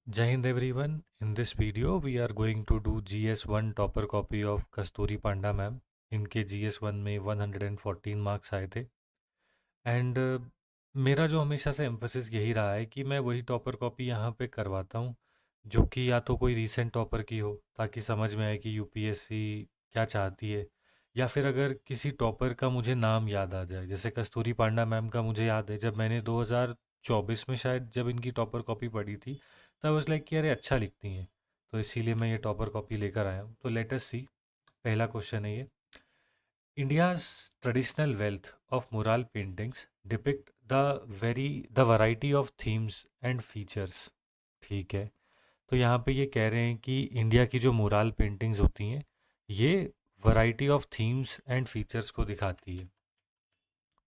Jai Hind everyone. In this video, we are going to do GS1 topper copy of Kasturi Panda ma'am. इनके GS1 में 114 marks आए थे and मेरा जो हमेशा से एम्फोसिस यही रहा है कि मैं वही टॉपर कॉपी यहाँ पे करवाता हूँ जो कि या तो कोई रीसेंट टॉपर की हो ताकि समझ में आए कि यूपीएससी क्या चाहती है, या फिर अगर किसी टॉपर का मुझे नाम याद आ जाए. जैसे कस्तूरी पांडा मैम का मुझे याद है, जब मैंने 2024 में शायद जब इनकी टॉपर कॉपी पढ़ी थी तब उस लाइक कि अरे अच्छा लिखती हैं, तो इसीलिए मैं ये टॉपर कॉपी लेकर आया हूँ. तो लेट अस सी. पहला क्वेश्चन है ये: India's traditional wealth of mural paintings depict the variety of themes and features. ठीक है, तो यहाँ पे ये कह रहे हैं कि इंडिया की जो मुराल पेंटिंग्स होती हैं ये variety of themes and features को दिखाती है.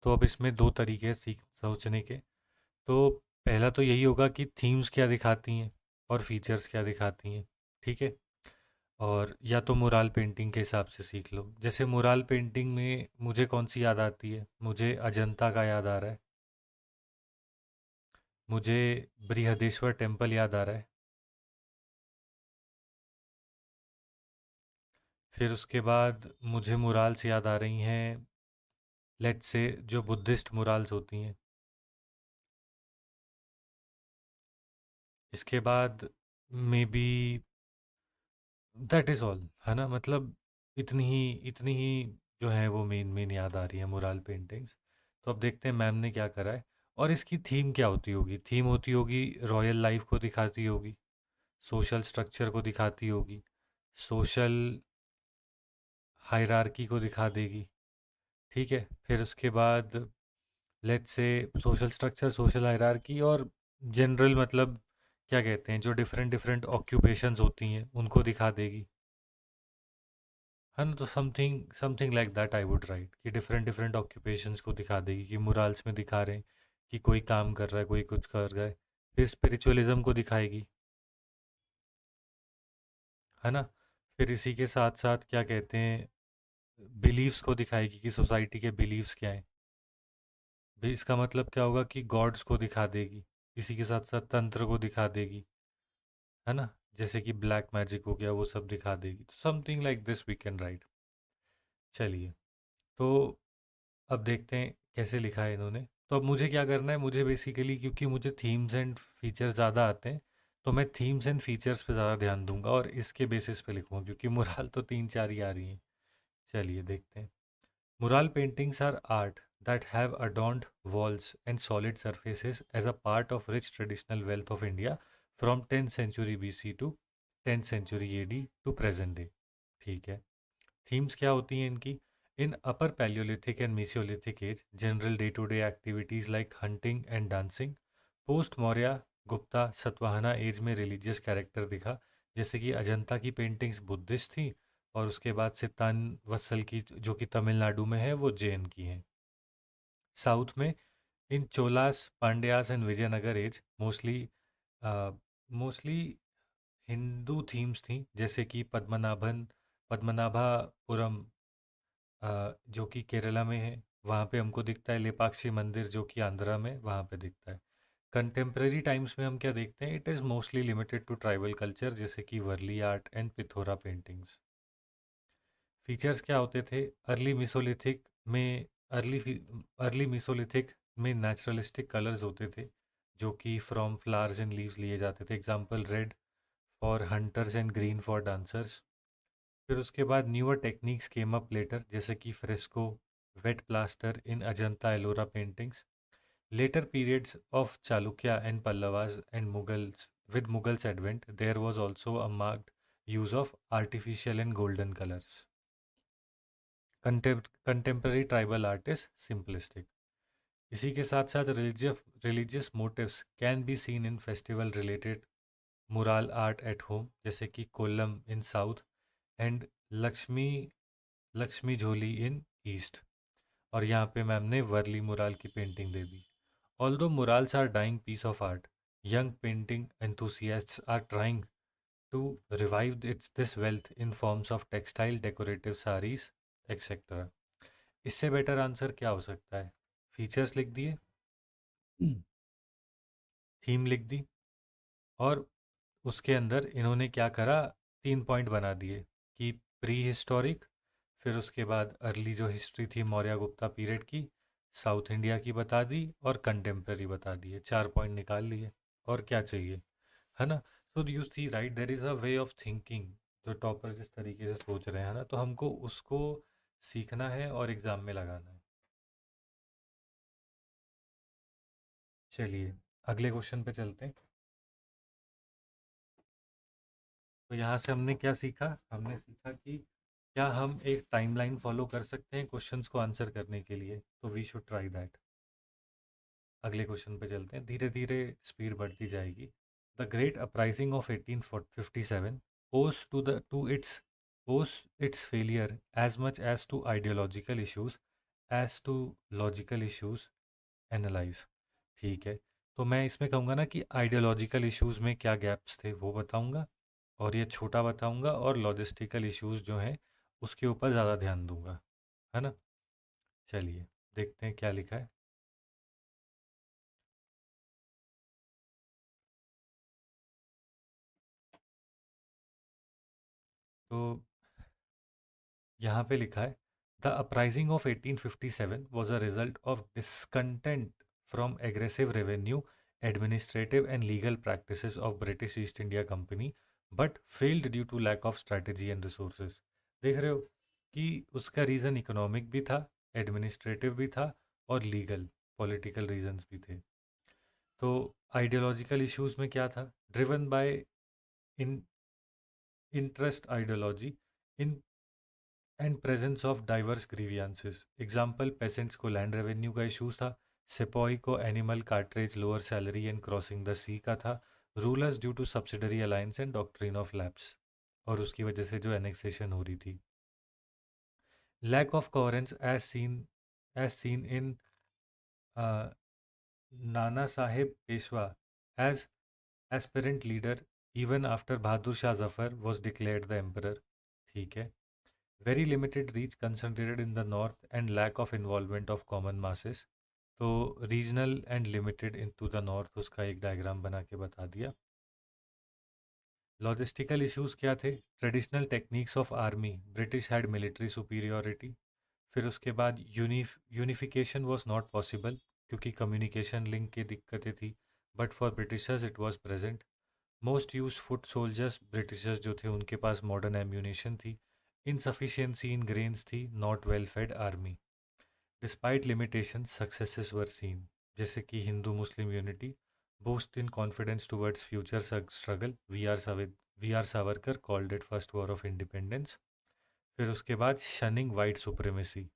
तो अब इसमें दो तरीके हैं सीख सोचने के. तो पहला तो यही होगा कि थीम्स क्या दिखाती हैं और फीचर्स क्या दिखाती हैं. ठीक है, और या तो मुराल पेंटिंग के हिसाब से सीख लो. जैसे मुराल पेंटिंग में मुझे कौन सी याद आती है? मुझे अजंता का याद आ रहा है, मुझे बृहदेश्वर टेम्पल याद आ रहा है, फिर उसके बाद मुझे मुराल्स याद आ रही हैं, लेट्स से जो बुद्धिस्ट मुराल्स होती हैं. इसके बाद may be that is all, है ना. मतलब इतनी ही जो है वो मेन मेन याद आ रही है मुराल पेंटिंग्स. तो अब देखते हैं मैम ने क्या करा है. और इसकी थीम क्या होती होगी? थीम होती होगी रॉयल लाइफ को दिखाती होगी, सोशल स्ट्रक्चर को दिखाती होगी, सोशल हायरार्की को दिखा देगी. ठीक है, फिर उसके बाद let's say social structure, social hierarchy और जनरल, मतलब क्या कहते हैं, जो डिफरेंट डिफरेंट ऑक्यूपेशंस होती हैं उनको दिखा देगी, है ना. तो something something like that I would write कि डिफरेंट डिफरेंट ऑक्यूपेशंस को दिखा देगी, कि मुराल्स में दिखा रहे हैं कि कोई काम कर रहा है, कोई कुछ कर रहा है. फिर स्पिरिचुअलिज्म को दिखाएगी, है ना. फिर इसी के साथ साथ क्या कहते हैं, बिलीव्स को दिखाएगी कि सोसाइटी के बिलीव्स क्या हैं. भी इसका मतलब क्या होगा कि गॉड्स को दिखा देगी. इसी के साथ साथ तंत्र को दिखा देगी, है ना. जैसे कि ब्लैक मैजिक हो गया, वो सब दिखा देगी. तो something like this we can write. चलिए, तो अब देखते हैं कैसे लिखा है इन्होंने. तो अब मुझे क्या करना है, मुझे बेसिकली क्योंकि मुझे थीम्स एंड फीचर्स ज़्यादा आते हैं, तो मैं थीम्स एंड फीचर्स पे ज़्यादा ध्यान दूंगा और इसके बेसिस पे लिखूंगा, क्योंकि मुराल तो तीन चार ही आ रही हैं. चलिए देखते हैं. Mural paintings are art that have adorned walls and solid surfaces as a part of rich traditional wealth of India from 10th century BC to 10th century AD to present day. ठीक है, themes क्या होती हैं इनकी? In upper palaeolithic and mesolithic age, general day to day activities like hunting and dancing. Post Maurya, Gupta, Satavahana age में religious character दिखा, जैसे कि अजंता की पेंटिंग्स बुद्धिस्ट थी और उसके बाद सितान वत्सल की जो कि तमिलनाडु में है वो जैन की हैं. साउथ में in Cholas, Pandyas and Vijayanagar age mostly Hindu themes थी, जैसे कि पद्मनाभपुरम, जो कि केरला में है, वहाँ पे हमको दिखता है. लेपाक्षी मंदिर जो कि आंध्रा में, वहाँ पे दिखता है. कंटेम्प्रेरी टाइम्स में हम क्या देखते हैं? It is mostly limited to tribal culture, जैसे कि Warli art and Pithora paintings. Features क्या होते थे? अर्ली मिसोलिथिक में अर्ली अर्ली मिसोलिथिक में नेचुरलिस्टिक कलर्स होते थे जो कि फ्रॉम फ्लावर्स एंड लीव्स लिए जाते थे. Example red for hunters and green for dancers. फिर उसके बाद newer techniques came up later, जैसे कि fresco, wet plaster in Ajanta Ellora paintings. Later periods of Chalukya and Pallavas and Mughals. With Mughals advent there was also a marked use of artificial and golden colours. Contemporary tribal art is simplistic. इसी के साथ साथ religious motives can be seen in festival related mural art at home, जैसे कि Kolam in south and Lakshmi Lakshmi Jholi in east. और यहाँ पे ma'am ने वर्ली मुराल की पेंटिंग दे दी. Although murals are dying piece of art, young painting enthusiasts are trying to revive its this wealth in forms of textile, decorative saris etcetera. इससे better answer क्या हो सकता है? फीचर्स लिख दिए, थीम लिख दी, और उसके अंदर इन्होंने क्या करा, 3 पॉइंट बना दिए कि प्री हिस्टोरिक, फिर उसके बाद अर्ली जो हिस्ट्री थी मौर्य गुप्ता पीरियड की, साउथ इंडिया की बता दी और कंटेम्प्रेरी बता दिए। 4 पॉइंट निकाल लिए, और क्या चाहिए, है ना। So you see right, there is a way of thinking. जो टॉपर जिस तरीके से सोच रहे हैं ना, तो हमको उसको सीखना है और एग्ज़ाम में लगाना है। चलिए अगले क्वेश्चन पे चलते हैं। तो यहाँ से हमने क्या सीखा, हमने सीखा कि क्या हम एक टाइमलाइन फॉलो कर सकते हैं क्वेश्चंस को आंसर करने के लिए, तो वी शुड ट्राई दैट। अगले क्वेश्चन पे चलते हैं, धीरे धीरे स्पीड बढ़ती जाएगी। The great uprising of 1857 owes its failure as much as to ideological issues as to logical issues analyze। ठीक है, तो मैं इसमें कहूँगा ना कि आइडियोलॉजिकल इश्यूज़ में क्या गैप्स थे वो बताऊँगा, और ये छोटा बताऊँगा, और लॉजिस्टिकल इश्यूज़ जो हैं उसके ऊपर ज़्यादा ध्यान दूंगा, है ना। चलिए देखते हैं क्या लिखा है। तो यहाँ पे लिखा है, the uprising of 1857 was a result of discontent from aggressive revenue administrative and legal practices of British East India company, but failed due to lack of strategy and resources. देख रहे हो कि उसका रीज़न इकोनॉमिक भी था, administrative भी था, और लीगल पॉलिटिकल रीजंस भी थे। तो आइडियोलॉजिकल इश्यूज में क्या था, driven by in interest ideology in and presence of diverse grievances. Example, peasants को लैंड रेवेन्यू का इशू था, सिपॉय को animal cartridge lower salary and crossing the sea का था, rulers due to subsidiary alliance and doctrine of lapse, और उसकी वजह से जो एनेक्सेशन हो रही थी। Lack of coherence as seen in Nana Sahib Peshwa as aspirant leader even after Bahadur Shah Zafar was declared the emperor. ठीक है, very limited reach concentrated in the north and lack of involvement of common masses. तो regional and limited in to the north, उसका एक diagram बना के बता दिया। Logistical issues क्या थे, traditional techniques of army, British had military superiority. फिर उसके बाद यूनिफिकेशन वॉज नॉट पॉसिबल क्योंकि कम्युनिकेशन लिंक की दिक्कतें थी, but for Britishers it was present. Most use foot soldiers, Britishers जो थे उनके पास मॉडर्न एम्यूनेशन थी। इनसफिशियंसी इन ग्रेन्स थी, not well fed army. Despite limitation successes were seen, जैसे कि Hindu Muslim unity, boost in confidence towards future struggle, V R Savarkar called it first war of independence. फिर उसके बाद शनिंग white supremacy.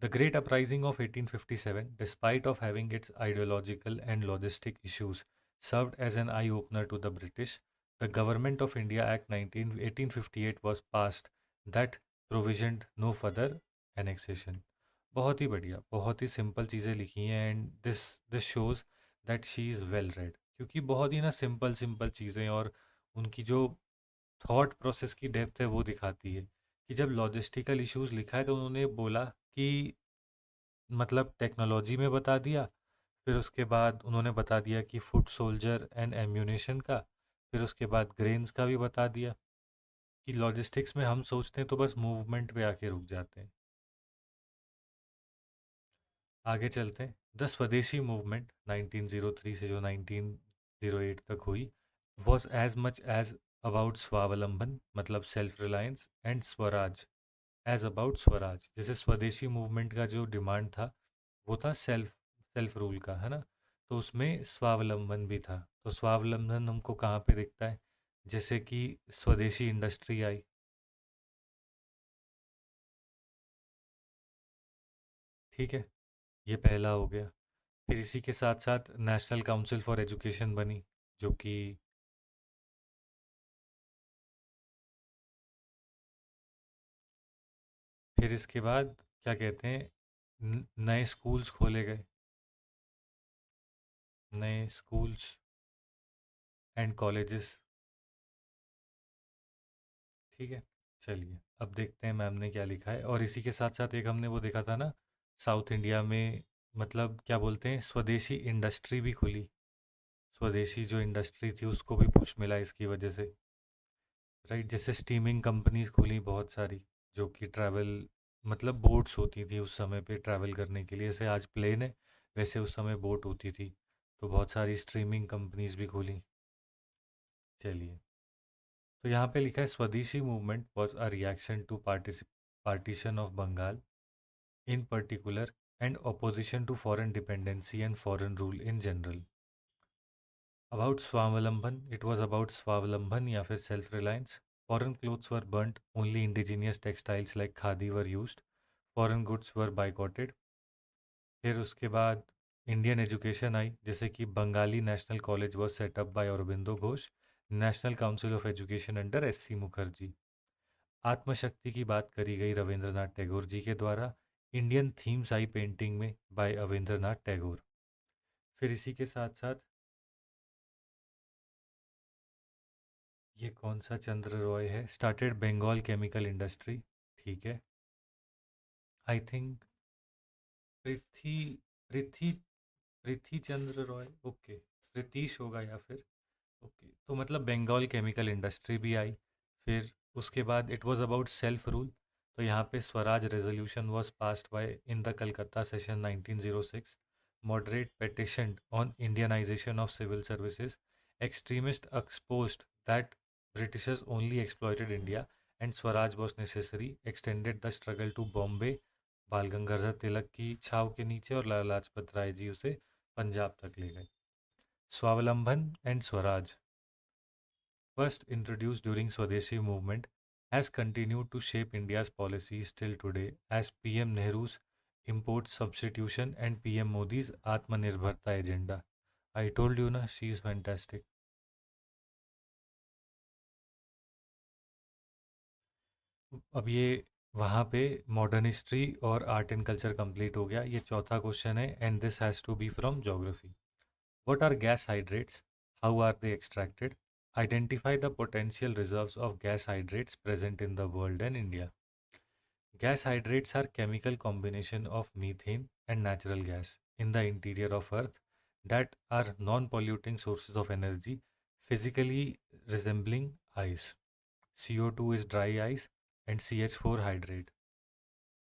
The Great Uprising of 1857, despite of having its ideological and logistic issues, served as an eye-opener to the British. The Government of India Act 1858 was passed that provisioned no further annexation. बहुत ही बढ़िया, बहुत ही simple चीज़ें लिखी हैं, and this shows that she is well read, क्योंकि बहुत ही ना सिंपल सिंपल चीज़ें, और उनकी जो थॉट प्रोसेस की डेप्थ है वो दिखाती है। कि जब लॉजिस्टिकल इश्यूज लिखा है तो उन्होंने बोला कि मतलब टेक्नोलॉजी में बता दिया, फिर उसके बाद उन्होंने बता दिया कि फुट सोल्जर एंड एम्यूनेशन का, फिर उसके बाद ग्रेन्स का भी बता दिया। कि लॉजिस्टिक्स में हम सोचते हैं तो बस मूवमेंट पे आके रुक जाते हैं। आगे चलते हैं, द स्वदेशी मूवमेंट 1903 से जो 1908 तक हुई, was as much as about स्वावलंबन मतलब self reliance, and swaraj as about swaraj. जैसे स्वदेशी मूवमेंट का जो डिमांड था वो था सेल्फ सेल्फ रूल का, है ना। तो उसमें स्वावलंबन भी था। तो स्वावलंबन हमको कहाँ पे दिखता है, जैसे कि स्वदेशी इंडस्ट्री आई। ठीक है, ये पहला हो गया। फिर इसी के साथ साथ नेशनल काउंसिल फॉर एजुकेशन बनी, जो कि फिर इसके बाद क्या कहते हैं, नए स्कूल्स खोले गए, नए स्कूल्स एंड कॉलेजेस। ठीक है, चलिए अब देखते हैं मैम ने क्या लिखा है। और इसी के साथ साथ एक हमने वो देखा था ना, साउथ इंडिया में मतलब क्या बोलते हैं, स्वदेशी इंडस्ट्री भी खुली। स्वदेशी जो इंडस्ट्री थी उसको भी पुश मिला इसकी वजह से, राइट। जैसे स्टीमिंग कंपनीज खुली बहुत सारी, जो कि ट्रैवल, मतलब बोट्स होती थी उस समय पे ट्रैवल करने के लिए, जैसे आज प्लेन है वैसे उस समय बोट होती थी, तो बहुत सारी स्ट्रीमिंग कंपनीज भी खुली। चलिए, तो यहाँ पे लिखा है swadeshi movement was a reaction to partition of Bengal in particular and opposition to foreign dependency and foreign rule in general. About Swavalamban, it was about Swavalamban या फिर self reliance. Foreign clothes were burnt, only indigenous textiles like khadi were used. Foreign goods were boycotted. फिर उसके बाद Indian education आई, जैसे कि Bengali national college was set up by Aurobindo Ghosh, national council of education under S C. Mukherjee. आत्मशक्ति की बात करी गई रविंद्रनाथ टैगोर जी के द्वारा। इंडियन थीम्स आई पेंटिंग में बाय रविंद्रनाथ टैगोर। फिर इसी के साथ साथ ये कौन सा चंद्र रॉय है, स्टार्टेड बंगाल केमिकल इंडस्ट्री, ठीक है। I think Prithvi Prithvi Prithvi Chandra Roy, okay, Pritish होगा या फिर, ओके, तो मतलब बंगाल केमिकल इंडस्ट्री भी आई। फिर उसके बाद it was about self rule, तो यहाँ पे swaraj resolution was passed by in the Calcutta session 1906, moderate petition on Indianisation of civil services, extremist exposed that Britishers only exploited India and Swaraj was necessary, extended the struggle to Bombay, बाल गंगाधर तिलक की छाव के नीचे, और लाला लाजपत राय जी उसे पंजाब तक ले गए। स्वावलंबन and Swaraj, first introduced during Swadeshi movement, has continued to shape India's policies till today as PM Nehru's import substitution and PM Modi's Atmanirbharta agenda. I told you na, she is fantastic. अब ये वहाँ पे modern history और art and culture complete हो गया। ये चौथा question है and this has to be from geography. What are gas hydrates, how are they extracted, identify the potential reserves of gas hydrates present in the world and India. Gas hydrates are chemical combination of methane and natural gas in the interior of Earth that are non-polluting sources of energy, physically resembling ice. CO2 is dry ice and CH4 hydrate,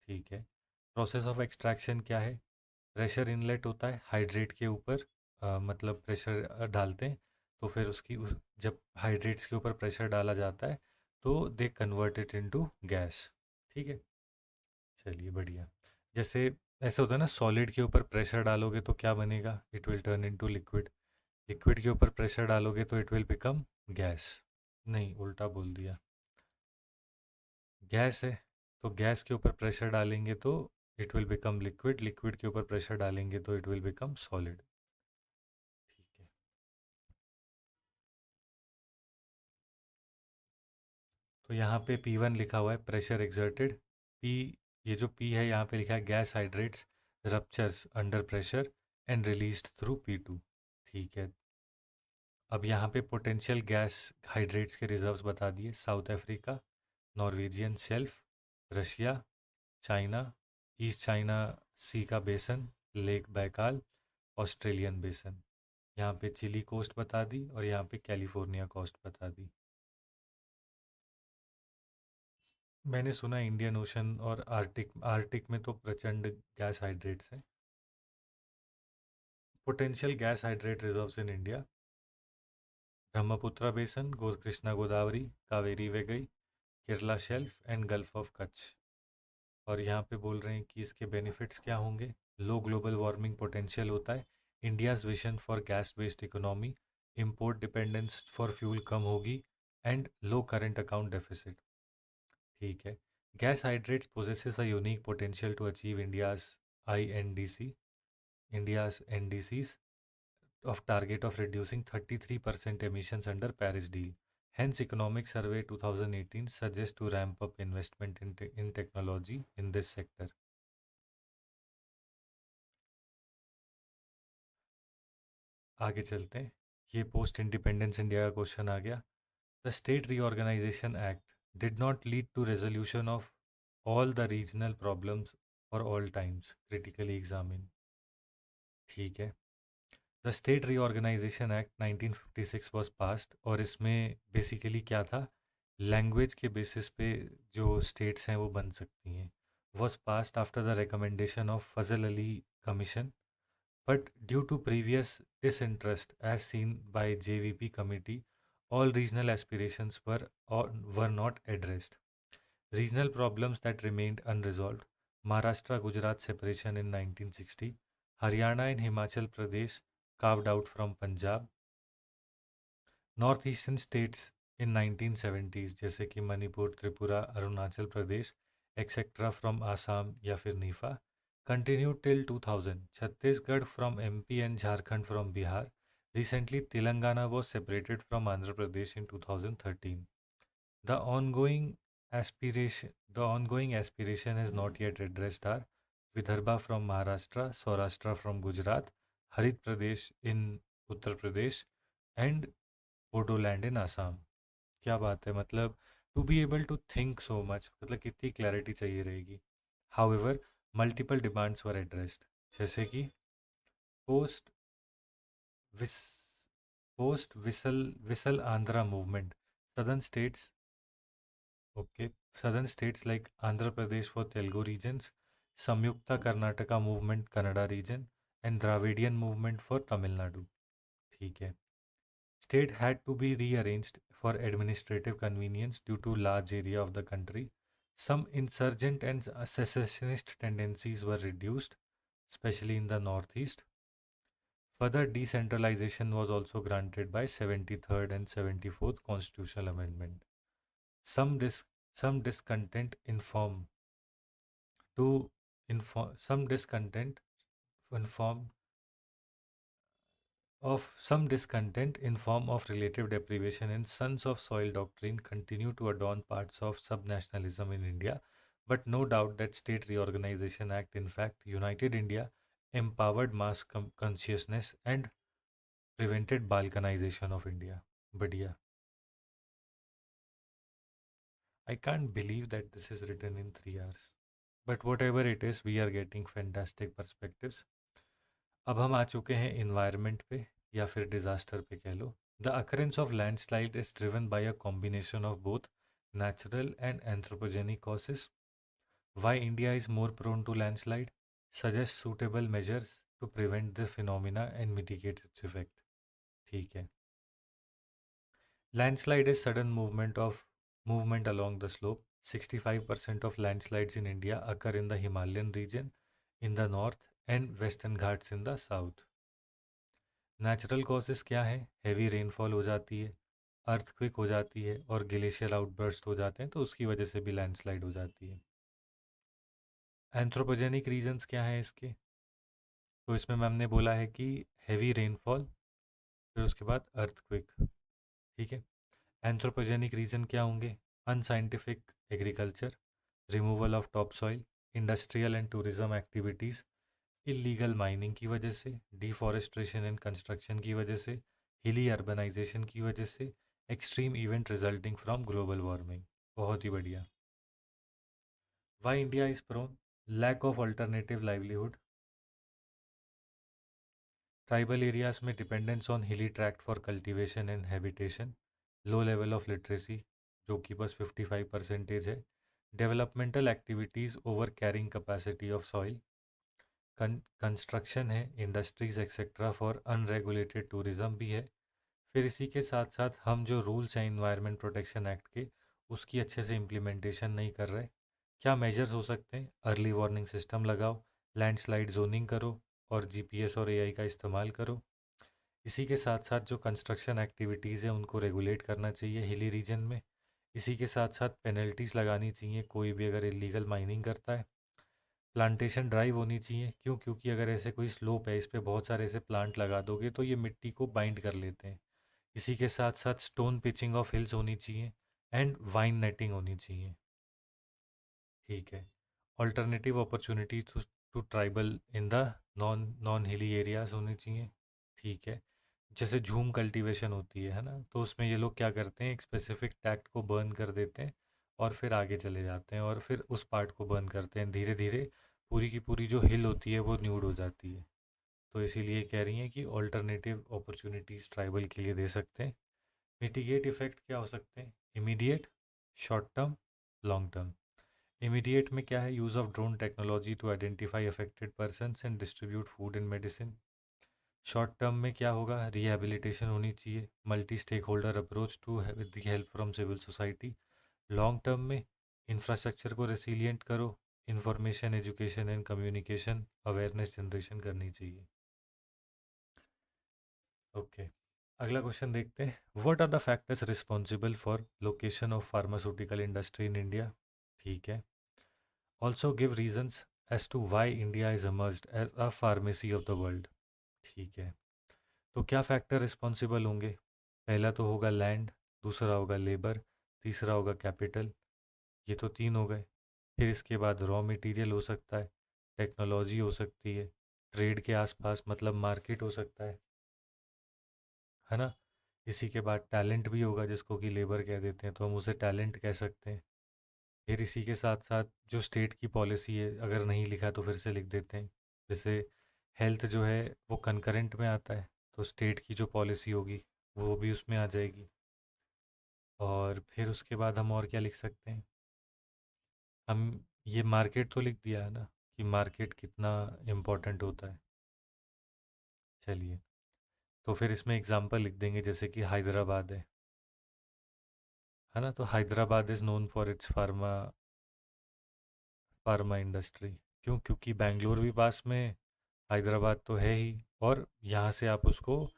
ठीक है। Process of extraction क्या है, pressure inlet होता है hydrate के ऊपर, मतलब pressure डालते हैं, तो फिर उसकी उस जब हाइड्रेट्स के ऊपर प्रेशर डाला जाता है तो they convert it into gas, ठीक है। चलिए बढ़िया। जैसे ऐसा होता है ना, सॉलिड के ऊपर प्रेशर डालोगे तो क्या बनेगा, it will turn into liquid. Liquid के ऊपर प्रेशर डालोगे तो इट विल बिकम गैस। नहीं, उल्टा बोल दिया, गैस है तो गैस के ऊपर प्रेशर डालेंगे तो it will become liquid, liquid के ऊपर प्रेशर डालेंगे तो इट विल बिकम सॉलिड, ठीक है। तो यहाँ पे P1 लिखा हुआ है प्रेशर एक्सर्टेड, P, ये जो P है यहाँ पे लिखा है gas hydrates ruptures under pressure and released through P2, ठीक है। अब यहाँ पे पोटेंशियल गैस हाइड्रेट्स के रिजर्व्स बता दिए, south Africa, Norwegian shelf, Russia, China, east China sea का बेसन, लेक बैकाल, ऑस्ट्रेलियन बेसन। यहाँ पे चिली कोस्ट बता दी और यहाँ पे कैलिफोर्निया कोस्ट बता दी। मैंने सुना इंडियन ओशन और आर्टिक आर्टिक में तो प्रचंड गैस हाइड्रेट्स हैं। Potential gas hydrate reserves in India, Brahmaputra basin, Krishna Godavari, Kaveri Vaigai, Kerala shelf and gulf of Kutch. और यहाँ पे बोल रहे हैं कि इसके बेनिफिट्स क्या होंगे, लो ग्लोबल वार्मिंग पोटेंशियल होता है, India's vision for gas based economy, import dependence for fuel कम होगी and low current account deficit, ठीक है। Gas hydrates possesses a unique potential to achieve India's NDCs of target of reducing 33% emissions under Paris deal. Hence, Economic Survey 2018 suggests to ramp up investment in technology in this sector. आगे चलते हैं, ये post independence India का question आ गया। The state reorganisation act did not lead to resolution of all the regional problems for all times critically examined, ठीक है। The state reorganisation act 1956 was passed, और इसमें बेसिकली क्या था, लैंग्वेज के बेसिस पे जो स्टेट्स हैं वो बन सकती हैं, was passed after the recommendation of Fazal Ali commission, but due to previous disinterest as seen by JVP committee, all regional aspirations were not addressed. Regional problems that remained unresolved: Maharashtra Gujarat separation in 1960, Haryana and Himachal Pradesh carved out from Punjab, northeastern states in 1970s जैसे कि Manipur, Tripura, Arunachal Pradesh etcetera from Assam या फिर Nipah, continued till 2000, Chhattisgarh from MP and Jharkhand from Bihar. Recently, Telangana was separated from Andhra Pradesh in 2013. The ongoing aspiration has not yet addressed are Vidarbha from Maharashtra, Saurashtra from Gujarat, Harit Pradesh in Uttar Pradesh, and Bodoland in Assam. क्या बात है, मतलब to be able to think so much, मतलब कितनी clarity चाहिए रहेगी. However, multiple demands were addressed, जैसे कि पोस्ट विस post Vishal Andhra movement, southern states, okay, southern states like Andhra Pradesh for Telugu regions, Samyukta Karnataka movement Kannada region, and Dravidian movement for Tamil Nadu. ठीक है. State had to be rearranged for administrative convenience due to large area of the country. Some insurgent and secessionist tendencies were reduced, especially in the northeast. Further decentralization was also granted by 73rd and 74th constitutional amendment. Some some discontent inform to inform some discontent inform of some discontent in form of relative deprivation and sons of soil doctrine continue to adorn parts of subnationalism in India, but no doubt that State Reorganization Act in fact united India, empowered mass consciousness, and prevented balkanization of India. Badhiya. I can't believe that this is written in 3 hours. But whatever it is, we are getting fantastic perspectives. अब हम आ चुके हैं environment पे, या फिर disaster पे कह लो. The occurrence of landslide is driven by a combination of both natural and anthropogenic causes. Why India is more prone to landslide? Suggest suitable measures to prevent the phenomena and mitigate its effect. ठीक है. Landslide is sudden movement along the slope. 65% of landslides in India occur in the Himalayan region in the north and Western Ghats in the south. Natural causes क्या है? Heavy rainfall हो जाती है, earthquake हो जाती है, और ग्लेशियर आउटबर्स्ट हो जाते हैं, तो उसकी वजह से भी लैंडस्लाइड हो जाती है. एंथ्रोपोजेनिक रीजंस क्या हैं इसके? तो इसमें मैम ने बोला है कि हैवी रेनफॉल, फिर उसके बाद अर्थक्वेक. ठीक है. एंथ्रोपोजेनिक रीजन क्या होंगे? Unscientific agriculture, removal of top soil, industrial and tourism activities, illegal mining की वजह से, डिफॉरेस्ट्रेशन एंड कंस्ट्रक्शन की वजह से, हिली अर्बनाइजेशन की वजह से, extreme event resulting from global warming. बहुत ही बढ़िया. Why India is prone? Lack of alternative livelihood. Tribal areas में dependence on hilly tract for cultivation and habitation, low level of literacy जो कि बस 55% है, developmental activities over carrying capacity of soil, construction है, industries etcetera for unregulated tourism भी है. फिर इसी के साथ साथ हम जो रूल्स हैं इन्वायरमेंट प्रोटेक्शन एक्ट के, उसकी अच्छे से इम्प्लीमेंटेशन नहीं कर रहे. क्या मेजर्स हो सकते हैं? अर्ली वार्निंग सिस्टम लगाओ, लैंडस्लाइड जोनिंग करो, और जीपीएस और एआई का इस्तेमाल करो. इसी के साथ साथ जो कंस्ट्रक्शन एक्टिविटीज़ हैं उनको रेगुलेट करना चाहिए हिली रीजन में. इसी के साथ साथ पेनल्टीज़ लगानी चाहिए कोई भी अगर इलीगल माइनिंग करता है. प्लांटेशन ड्राइव होनी चाहिए. क्यों? क्योंकि अगर ऐसे कोई स्लोप है, इस पर बहुत सारे ऐसे प्लांट लगा दोगे तो ये मिट्टी को बाइंड कर लेते हैं. इसी के साथ साथ स्टोन पिचिंग ऑफ हिल्स होनी चाहिए, एंड वाइन नेटिंग होनी चाहिए. ठीक है. Alternative opportunity to tribal in the non hilly areas होनी चाहिए. ठीक है. जैसे झूम कल्टीवेशन होती है ना, तो उसमें ये लोग क्या करते हैं, एक स्पेसिफिक टैक्ट को बर्न कर देते हैं और फिर आगे चले जाते हैं, और फिर उस पार्ट को बर्न करते हैं. धीरे धीरे पूरी की पूरी जो हिल होती है वो न्यूड हो जाती है. तो इसीलिए कह रही हैं कि ऑल्टरनेटिव अपॉर्चुनिटीज़ ट्राइबल के लिए दे सकते हैं। मिटिगेट इफ़ेक्ट क्या हो सकते हैं? Immediate, short term, long term. Immediate में क्या है? Use of drone technology to identify affected persons and distribute food and medicine. Short term में क्या होगा? रिहेबिलिटेशन होनी चाहिए, multi stakeholder approach to with the help from civil society. Long term में infrastructure को रेसिलियंट करो, information education and communication awareness generation करनी चाहिए। ओके, अगला क्वेश्चन देखते हैं। What are the factors responsible for location of pharmaceutical industry in India? ठीक है। Also give reasons as to why India is emerged as a pharmacy of the world. ठीक है, तो क्या फैक्टर रिस्पॉन्सिबल होंगे? पहला तो होगा लैंड, दूसरा होगा लेबर, तीसरा होगा कैपिटल। ये तो तीन हो गए। फिर इसके बाद रॉ मटेरियल हो सकता है, टेक्नोलॉजी हो सकती है, ट्रेड के आसपास मतलब मार्केट हो सकता है ना। इसी के बाद टैलेंट भी होगा जिसको कि लेबर कह देते हैं, तो हम उसे टैलेंट कह सकते हैं। फिर इसी के साथ साथ जो स्टेट की पॉलिसी है, अगर नहीं लिखा तो फिर से लिख देते हैं। जैसे हेल्थ जो है वो कंकरेंट में आता है, तो स्टेट की जो पॉलिसी होगी वो भी उसमें आ जाएगी। और फिर उसके बाद हम और क्या लिख सकते हैं? हम ये मार्केट तो लिख दिया है ना, कि मार्केट कितना इम्पोर्टेंट होता है। चलिए, तो फिर इसमें एग्जांपल लिख देंगे, जैसे कि हैदराबाद है ना, तो Hyderabad is known for its pharma industry. क्यों? क्योंकि बेंगलोर भी पास में, हैदराबाद तो है ही, और यहाँ से आप उसको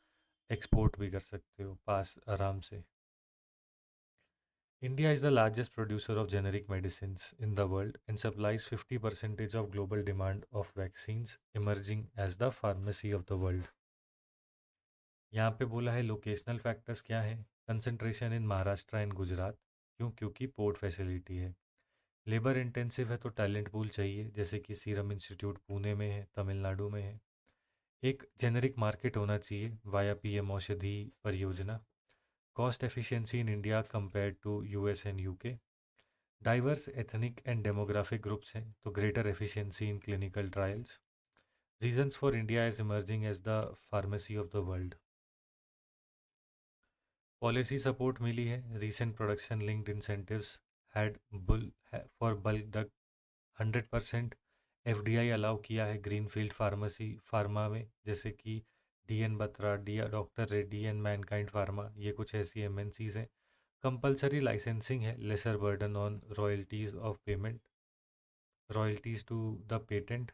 एक्सपोर्ट भी कर सकते हो पास आराम से। India is the largest producer of generic medicines in the world and supplies 50% of global demand of vaccines, emerging as the pharmacy of the world. यहाँ पे बोला है लोकेशनल फैक्टर्स क्या हैं? Concentration in Maharashtra and Gujarat. क्यों? क्योंकि पोर्ट फैसिलिटी है। Labour intensive है तो टैलेंट पूल चाहिए, जैसे कि सीरम इंस्टीट्यूट पुणे में है, तमिलनाडु में है। एक जेनेरिक मार्केट होना चाहिए via PM Aushadhi Pariyojana. Cost efficiency in India compare to US and UK. Diverse ethnic and demographic groups हैं तो greater efficiency in clinical trials. Reasons for India is emerging as the pharmacy of the world. Policy support मिली है, recent production linked incentives had bull for bulk the 100%। FDI allow किया है greenfield pharmacy pharma में, जैसे कि D N Batra, D doctor Reddy and Mankind pharma, ये कुछ ऐसी एमएनसीज हैं। कंपलसरी लाइसेंसिंग है, lesser burden on royalties of payment, royalties to the patent.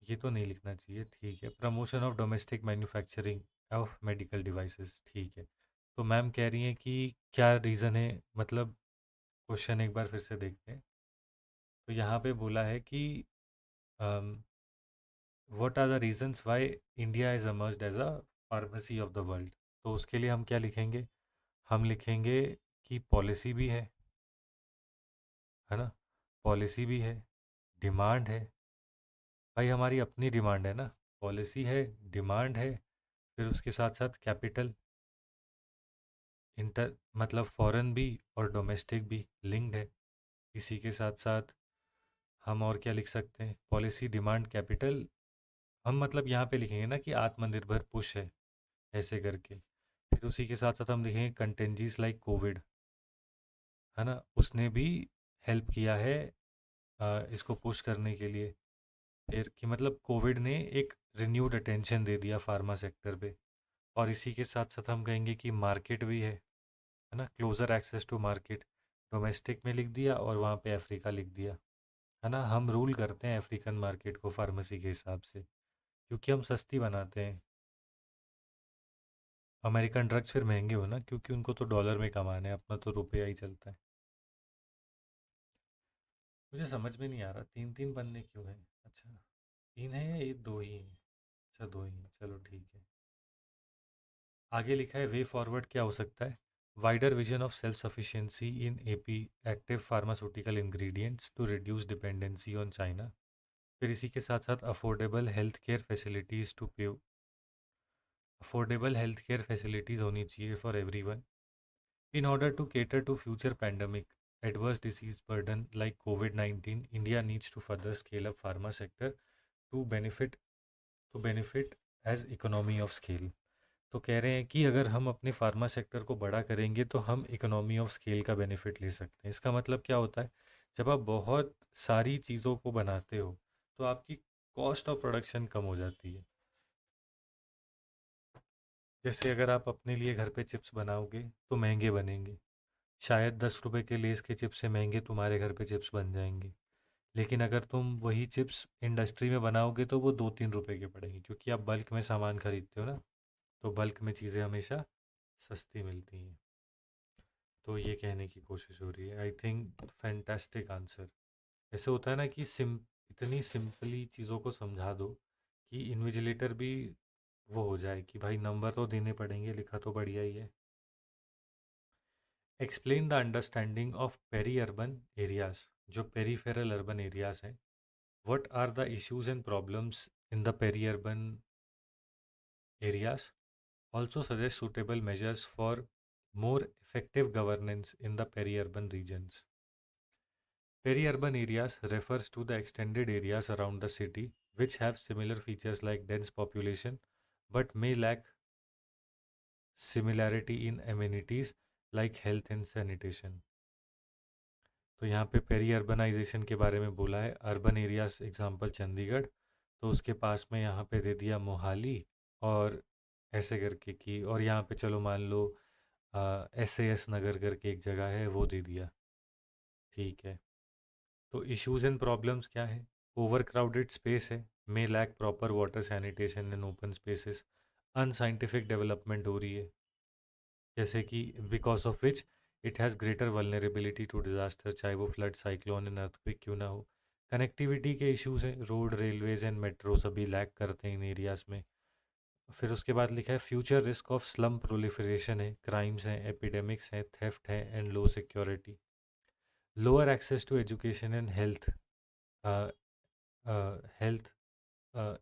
ये तो नहीं लिखना चाहिए, ठीक है। Promotion of domestic manufacturing of medical devices, ठीक है। तो मैम कह रही हैं कि क्या रीज़न है, मतलब क्वेश्चन एक बार फिर से देखते हैं। तो यहाँ पे बोला है कि what are the reasons why India is emerged as a pharmacy of the world. तो उसके लिए हम क्या लिखेंगे? हम लिखेंगे कि पॉलिसी भी है ना, पॉलिसी भी है, डिमांड है। भाई हमारी अपनी डिमांड है ना, पॉलिसी है, डिमांड है, फिर उसके साथ साथ कैपिटल, इंटर मतलब फॉरेन भी और डोमेस्टिक भी लिंक्ड है। इसी के साथ साथ हम और क्या लिख सकते हैं? Policy, demand, capital. हम मतलब यहाँ पे लिखेंगे ना कि आत्मनिर्भर पुश है, ऐसे करके। फिर उसी के साथ साथ हम लिखेंगे कंटेंजीज लाइक कोविड, है ना, उसने भी हेल्प किया है इसको पुश करने के लिए। फिर कि मतलब कोविड ने एक रिन्यूड अटेंशन दे दिया फार्मा सेक्टर पे। और इसी के साथ साथ हम कहेंगे कि मार्केट भी है ना, closer access to market. Domestic में लिख दिया और वहाँ पे अफ्रीका लिख दिया, है ना। हम रूल करते हैं अफ्रीकन मार्केट को फार्मेसी के हिसाब से, क्योंकि हम सस्ती बनाते हैं। अमेरिकन ड्रग्स फिर महंगे हो ना, क्योंकि उनको तो डॉलर में कमाना है, अपना तो रुपया ही चलता है। मुझे समझ में नहीं आ रहा तीन तीन पन्ने क्यों हैं। अच्छा, तीन है या ये दो ही हैं? अच्छा, दो ही हैं, चलो ठीक है। आगे लिखा है वे फॉरवर्ड क्या हो सकता है? Wider vision of self sufficiency in AP active pharmaceutical ingredients to reduce dependency on China. फिर इसी के साथ साथ affordable health care facilities to पे, अफोर्डेबल हेल्थ केयर फैसिलिटीज़ होनी चाहिए for everyone. In order to cater to future pandemic, adverse disease burden like COVID-19, India needs to further scale up pharma sector to benefit to benefit as economy of scale. तो कह रहे हैं कि अगर हम अपने फार्मा सेक्टर को बड़ा करेंगे तो हम इकोनॉमी ऑफ स्केल का बेनिफिट ले सकते हैं। इसका मतलब क्या होता है, जब आप बहुत सारी चीज़ों को बनाते हो तो आपकी कॉस्ट ऑफ प्रोडक्शन कम हो जाती है। जैसे अगर आप अपने लिए घर पे चिप्स बनाओगे तो महंगे बनेंगे, शायद 10 रुपए के लेस के चिप्स से महंगे तुम्हारे घर पे चिप्स बन जाएंगे। लेकिन अगर तुम वही चिप्स इंडस्ट्री में बनाओगे तो वो 2-3 रुपए के पड़ेंगे, क्योंकि आप बल्क में सामान खरीदते हो ना, तो बल्क में चीज़ें हमेशा सस्ती मिलती हैं। तो ये कहने की कोशिश हो रही है। I think fantastic answer. ऐसे होता है ना कि इतनी सिंपली चीज़ों को समझा दो कि इन्विजिलेटर भी वो हो जाए कि भाई नंबर तो देने पड़ेंगे, लिखा तो बढ़िया ही है। Explain the understanding of peri urban areas, जो पेरीफेरल अर्बन एरियाज हैं। What are the issues and problems in the peri urban areas? Also suggest suitable measures for more effective governance in the peri-urban regions. Peri-urban areas refers to the extended areas around the city which have similar features like dense population but may lack similarity in amenities like health and sanitation. तो यहाँ पे peri urbanisation के बारे में बोला है। Urban areas example Chandigarh, तो उसके पास में यहाँ पे दे दिया मोहाली, और ऐसे करके कि और यहाँ पे चलो मान लो SAS नगर करके एक जगह है, वो दे दिया। ठीक है, तो इश्यूज एंड प्रॉब्लम्स क्या है? ओवर क्राउडेड स्पेस है, may lack proper water sanitation and open spaces. Unscientific development हो रही है, जैसे कि because of which it has greater vulnerability to disaster, चाहे वो फ्लड, साइक्लोन एंड अर्थक्वेक क्यों ना हो। कनेक्टिविटी के इश्यूज हैं, रोड, रेलवेज एंड मेट्रो सभी लैक करते हैं इन एरियाज़ में। फिर उसके बाद लिखा है future risk of slum proliferation है, क्राइम्स हैं, एपिडेमिक्स हैं, थेफ्ट है and low security. Lower access to education and health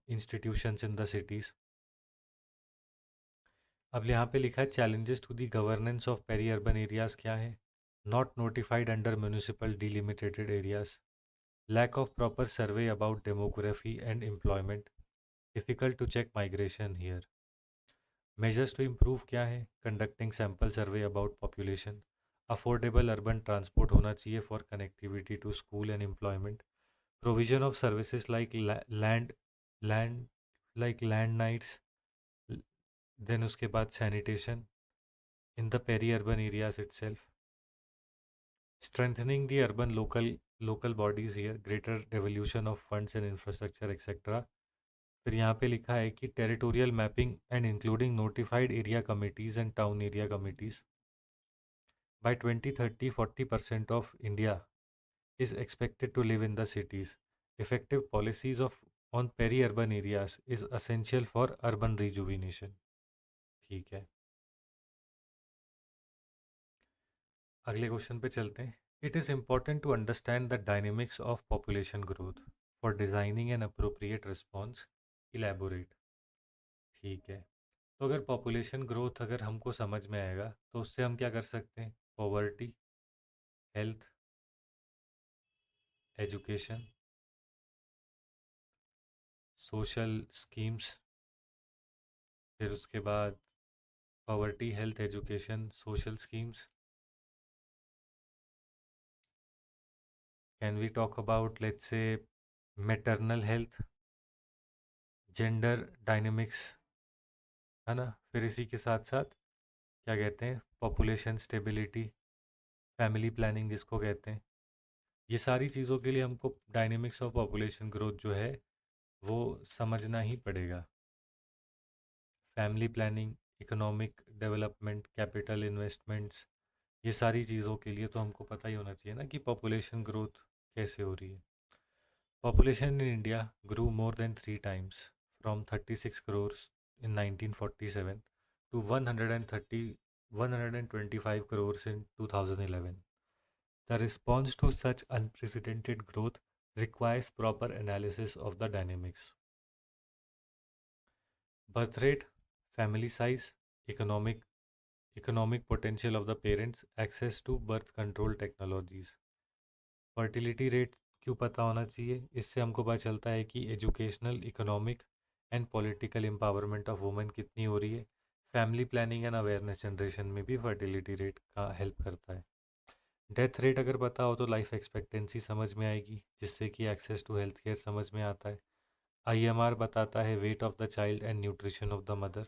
institutions in the cities. अब यहाँ पे लिखा है challenges to the governance of peri urban areas क्या है? Not notified under municipal delimitated areas, lack of proper survey about demography and employment, difficult to check migration here. Measures to improve क्या है? Conducting sample survey about population, affordable urban transport होना चाहिए for connectivity to school and employment, provision of services like land land nights, then उसके बाद sanitation in the peri urban areas itself, strengthening the urban local bodies here, greater devolution of funds and infrastructure etc. फिर यहाँ पे लिखा है कि territorial mapping and including notified area committees and town area committees. By 2030 40% of India is expected to live in the cities. Effective policies of on peri-urban areas is essential for urban rejuvenation. ठीक है, अगले question पे चलते हैं। It is important to understand the dynamics of population growth for designing an appropriate response, elaborate. ठीक है, तो अगर पॉपुलेशन ग्रोथ अगर हमको समझ में आएगा तो उससे हम क्या कर सकते हैं? Poverty, health, education, social schemes. फिर उसके बाद poverty, health, education, social schemes. Can we talk about let's say maternal health, gender dynamics, है ना? फिर इसी के साथ साथ क्या कहते हैं, पॉपुलेशन स्टेबिलिटी, फैमिली प्लानिंग जिसको कहते हैं। ये सारी चीज़ों के लिए हमको डायनेमिक्स ऑफ पॉपुलेशन ग्रोथ जो है वो समझना ही पड़ेगा। Family planning, economic development, capital investments, ये सारी चीज़ों के लिए तो हमको पता ही होना चाहिए ना कि पॉपुलेशन ग्रोथ कैसे हो रही है। Population in India grew more than 3 times, from 36 crores in 1947 to 125 crores in 2011. The response to such unprecedented growth requires proper analysis of the dynamics. Birth rate, family size, economic economic potential of the parents, access to birth control technologies. Fertility rate क्यों पता होना चाहिए? इससे हमको पता चलता है कि educational, economic and political empowerment of women कितनी हो रही है। Family planning and awareness generation में भी फर्टिलिटी रेट का हेल्प करता है। डेथ रेट अगर पता हो तो लाइफ एक्सपेक्टेंसी समझ में आएगी, जिससे कि एक्सेस टू हेल्थ केयर समझ में आता है। आईएमआर बताता है weight of the child and nutrition of the mother.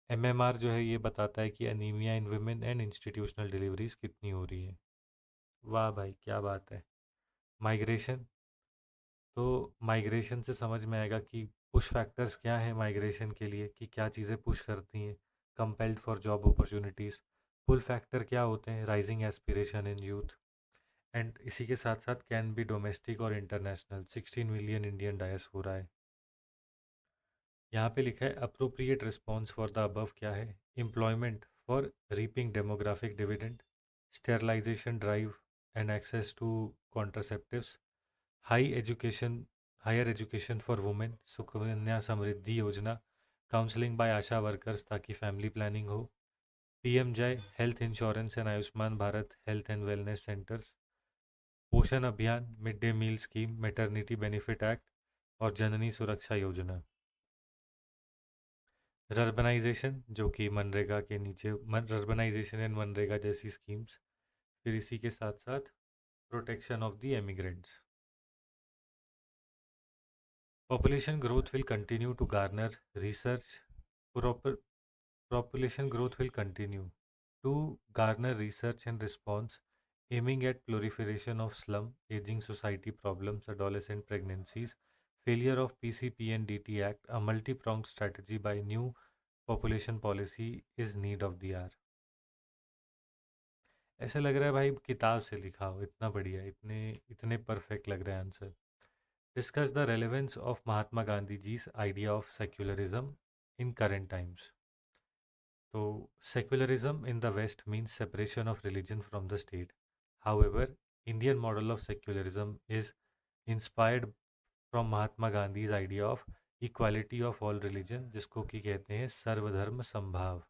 MMR जो है ये बताता है कि anaemia in women and institutional deliveries कितनी हो रही है। वाह भाई क्या बात है। माइग्रेशन, तो माइग्रेशन से समझ में आएगा कि पुश फैक्टर्स क्या हैं माइग्रेशन के लिए, कि क्या चीज़ें पुश करती हैं compelled for job opportunities. Pull factor क्या होते हैं, rising aspiration in youth. And इसी के साथ साथ कैन बी डोमेस्टिक और इंटरनेशनल, 16 मिलियन इंडियन डायस्पोरा है। यहाँ पे लिखा है appropriate response for the above क्या है, employment for reaping demographic dividend, sterilisation drive and access to contraceptives, high education higher education for women, Sukanya Samriddhi Yojana, counselling by ASHA workers ताकि family planning हो, PM Jay health insurance and Ayushman Bharat health and wellness centres, Poshan Abhiyan, mid day meal scheme, maternity benefit act और जननी सुरक्षा योजना। रर्बनाइजेशन जो कि मनरेगा के नीचे, रर्बनाइजेशन and MNREGA जैसी स्कीम्स। फिर इसी के साथ साथ protection of the emigrants. Population growth will continue to garner research proper population growth will continue to garner research and response aiming at proliferation of slum, aging society problems, adolescent pregnancies, failure of PCP and DT Act. A multi-pronged strategy by new population policy is need of the hour. ऐसा लग रहा है भाई किताब से लिखा हो, इतना बढ़िया, इतने इतने परफेक्ट लग रहे हैं answer. Discuss the relevance of Mahatma Gandhi ji's idea of secularism in current times. तो secularism in the West means separation of religion from the state. However, Indian model of secularism is inspired from Mahatma Gandhi's idea of equality of all religion, जिसको कि कहते हैं सर्वधर्म समभाव।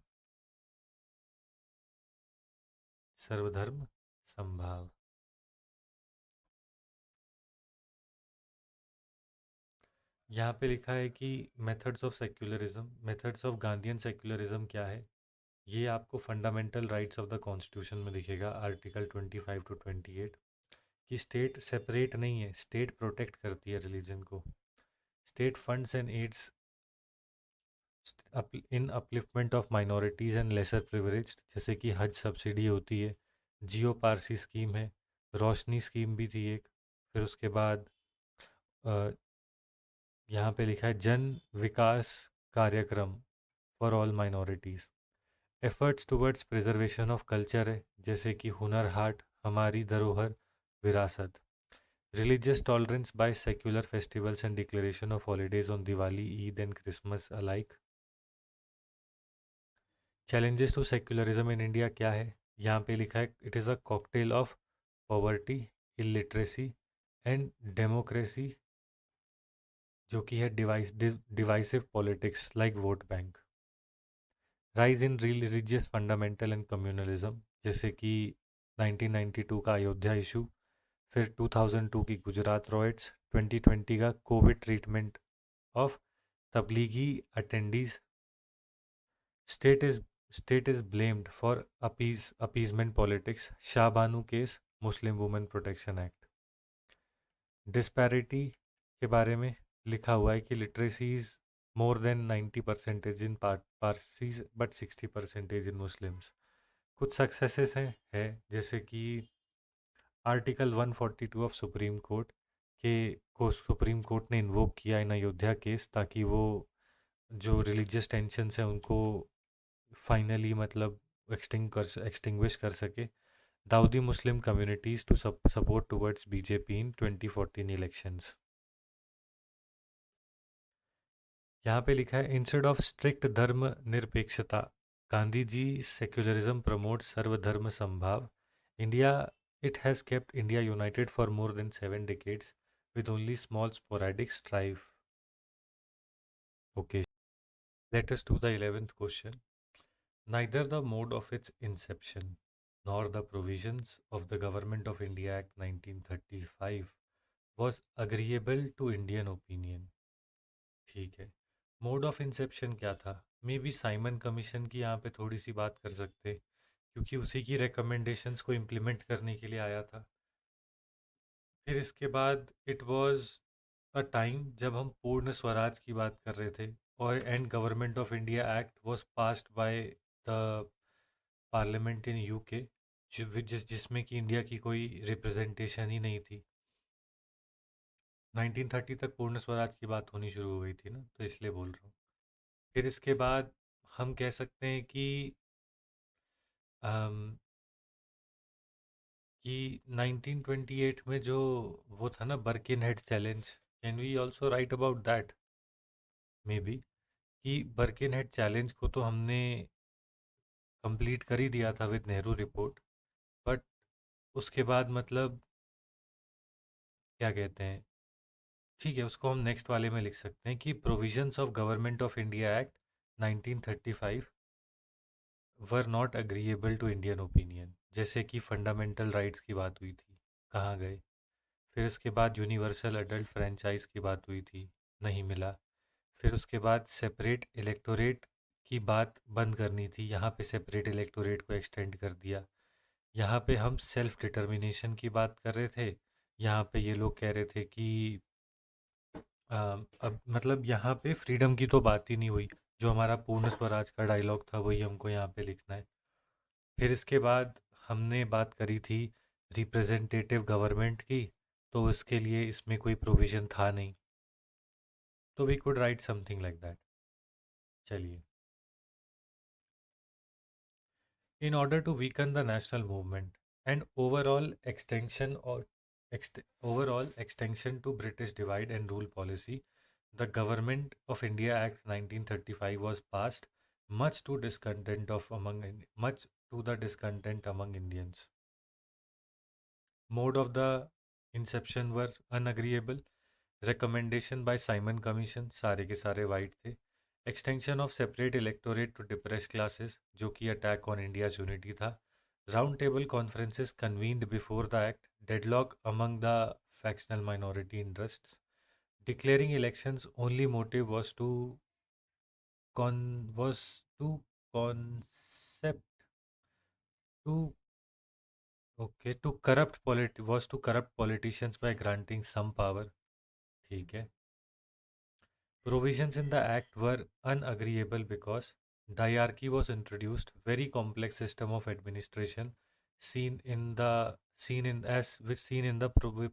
सर्वधर्म समभाव। यहाँ पे लिखा है कि methods of secularism, methods of Gandhian secularism क्या है, ये आपको fundamental rights of the constitution में दिखेगा, आर्टिकल 25 टू 28, कि स्टेट सेपरेट नहीं है, स्टेट प्रोटेक्ट करती है रिलीजन को। State funds and aids in upliftment of minorities and lesser privilege, जैसे कि हज सब्सिडी होती है, जियो पारसी स्कीम है, रोशनी स्कीम भी थी एक। फिर उसके बाद यहाँ पे लिखा है जन विकास कार्यक्रम for all minorities. Efforts towards preservation of culture है, जैसे कि हुनर हाट, हमारी धरोहर, विरासत। Religious tolerance by secular festivals and declaration of holidays on Diwali, Eid and Christmas alike. Challenges to secularism in India क्या है, यहाँ पे लिखा है it is a cocktail of poverty, illiteracy and democracy, जो कि है divisive politics like vote bank. Rise in religious fundamental and communalism, जैसे कि 1992 का अयोध्या इशू, फिर 2002 की गुजरात रॉयट्स, 2020 का COVID treatment of Tablighi attendees. State is state is blamed for appeasement politics, Shah Bano case, Muslim women protection act. Disparity के बारे में लिखा हुआ है कि literacy is more than 90% in Parsis but 60% in Muslims. कुछ सक्सेसेस हैं जैसे कि आर्टिकल 142 ऑफ सुप्रीम कोर्ट को सुप्रीम कोर्ट ने इन्वोक किया इन अयोध्या केस, ताकि वो जो रिलीजियस टेंशन्स हैं उनको फाइनली मतलब एक्सटिंग्विश कर सके। Dawoodi Muslim communities to support towards BJP in 2014 elections. यहाँ पे लिखा है इंस्टेड ऑफ स्ट्रिक्ट धर्म निरपेक्षता, गांधी जी सेक्युलरिज्म प्रमोट सर्वधर्म समभाव। India it has kept India United for more than 7 decades with only small sporadic strife. Okay, let us do the 11th question. Neither the mode of its inception nor the provisions of the Government of India Act 1935 was agreeable to Indian opinion. ठीक है। Mode of Inception क्या था? May be Simon commission की यहाँ पे थोड़ी सी बात कर सकते, क्योंकि उसी की रिकमेंडेशंस को इम्प्लीमेंट करने के लिए आया था। फिर इसके बाद इट वाज अ टाइम जब हम पूर्ण स्वराज की बात कर रहे थे, और and government of India act was passed by the parliament in UK, जिसमें कि इंडिया की कोई रिप्रेजेंटेशन ही नहीं थी। 1930 तक पूर्ण स्वराज की बात होनी शुरू हो गई थी ना, तो इसलिए बोल रहा हूँ। फिर इसके बाद हम कह सकते हैं अम, कि 1928 में जो वो था ना, Birkenhead challenge, can we also write about that? Maybe कि बर्किनहेड चैलेंज को तो हमने कंप्लीट कर ही दिया था विद नेहरू रिपोर्ट, बट उसके बाद मतलब क्या कहते हैं, ठीक है, उसको हम नेक्स्ट वाले में लिख सकते हैं कि provisions of government of India act 1935 were not agreeable to Indian opinion. जैसे कि फंडामेंटल राइट्स की बात हुई थी, कहाँ गए? फिर उसके बाद यूनिवर्सल अडल्ट फ्रेंचाइज की बात हुई थी, नहीं मिला। फिर उसके बाद सेपरेट इलेक्टोरेट की बात बंद करनी थी, यहाँ पे सेपरेट इलेक्टोरेट को एक्सटेंड कर दिया। यहाँ पे हम सेल्फ डिटर्मिनेशन की बात कर रहे थे, यहाँ पे ये लोग कह रहे थे कि अब मतलब यहाँ पे फ्रीडम की तो बात ही नहीं हुई। जो हमारा पूर्ण स्वराज का डायलॉग था वही हमको यहाँ पे लिखना है। फिर इसके बाद हमने बात करी थी रिप्रेजेंटेटिव गवर्नमेंट की, तो उसके लिए इसमें कोई प्रोविज़न था नहीं, तो we could write something like that. चलिए, in order to weaken the national movement and overall extension to British divide and rule policy, the Government of India Act 1935 was passed, much to the discontent among Indians. Mode of the inception were unagreeable. Recommendation by Simon Commission सारे के सारे white थे. Extension of separate electorate to depressed classes, जो कि attack on India's unity था. Round table conferences convened before the act. Deadlock among the factional minority interests. Declaring elections only motive was to concept to to corrupt politicians by granting some power. ठीक है. Provisions in the Act were unagreeable because diarchy was introduced, very complex system of administration seen in the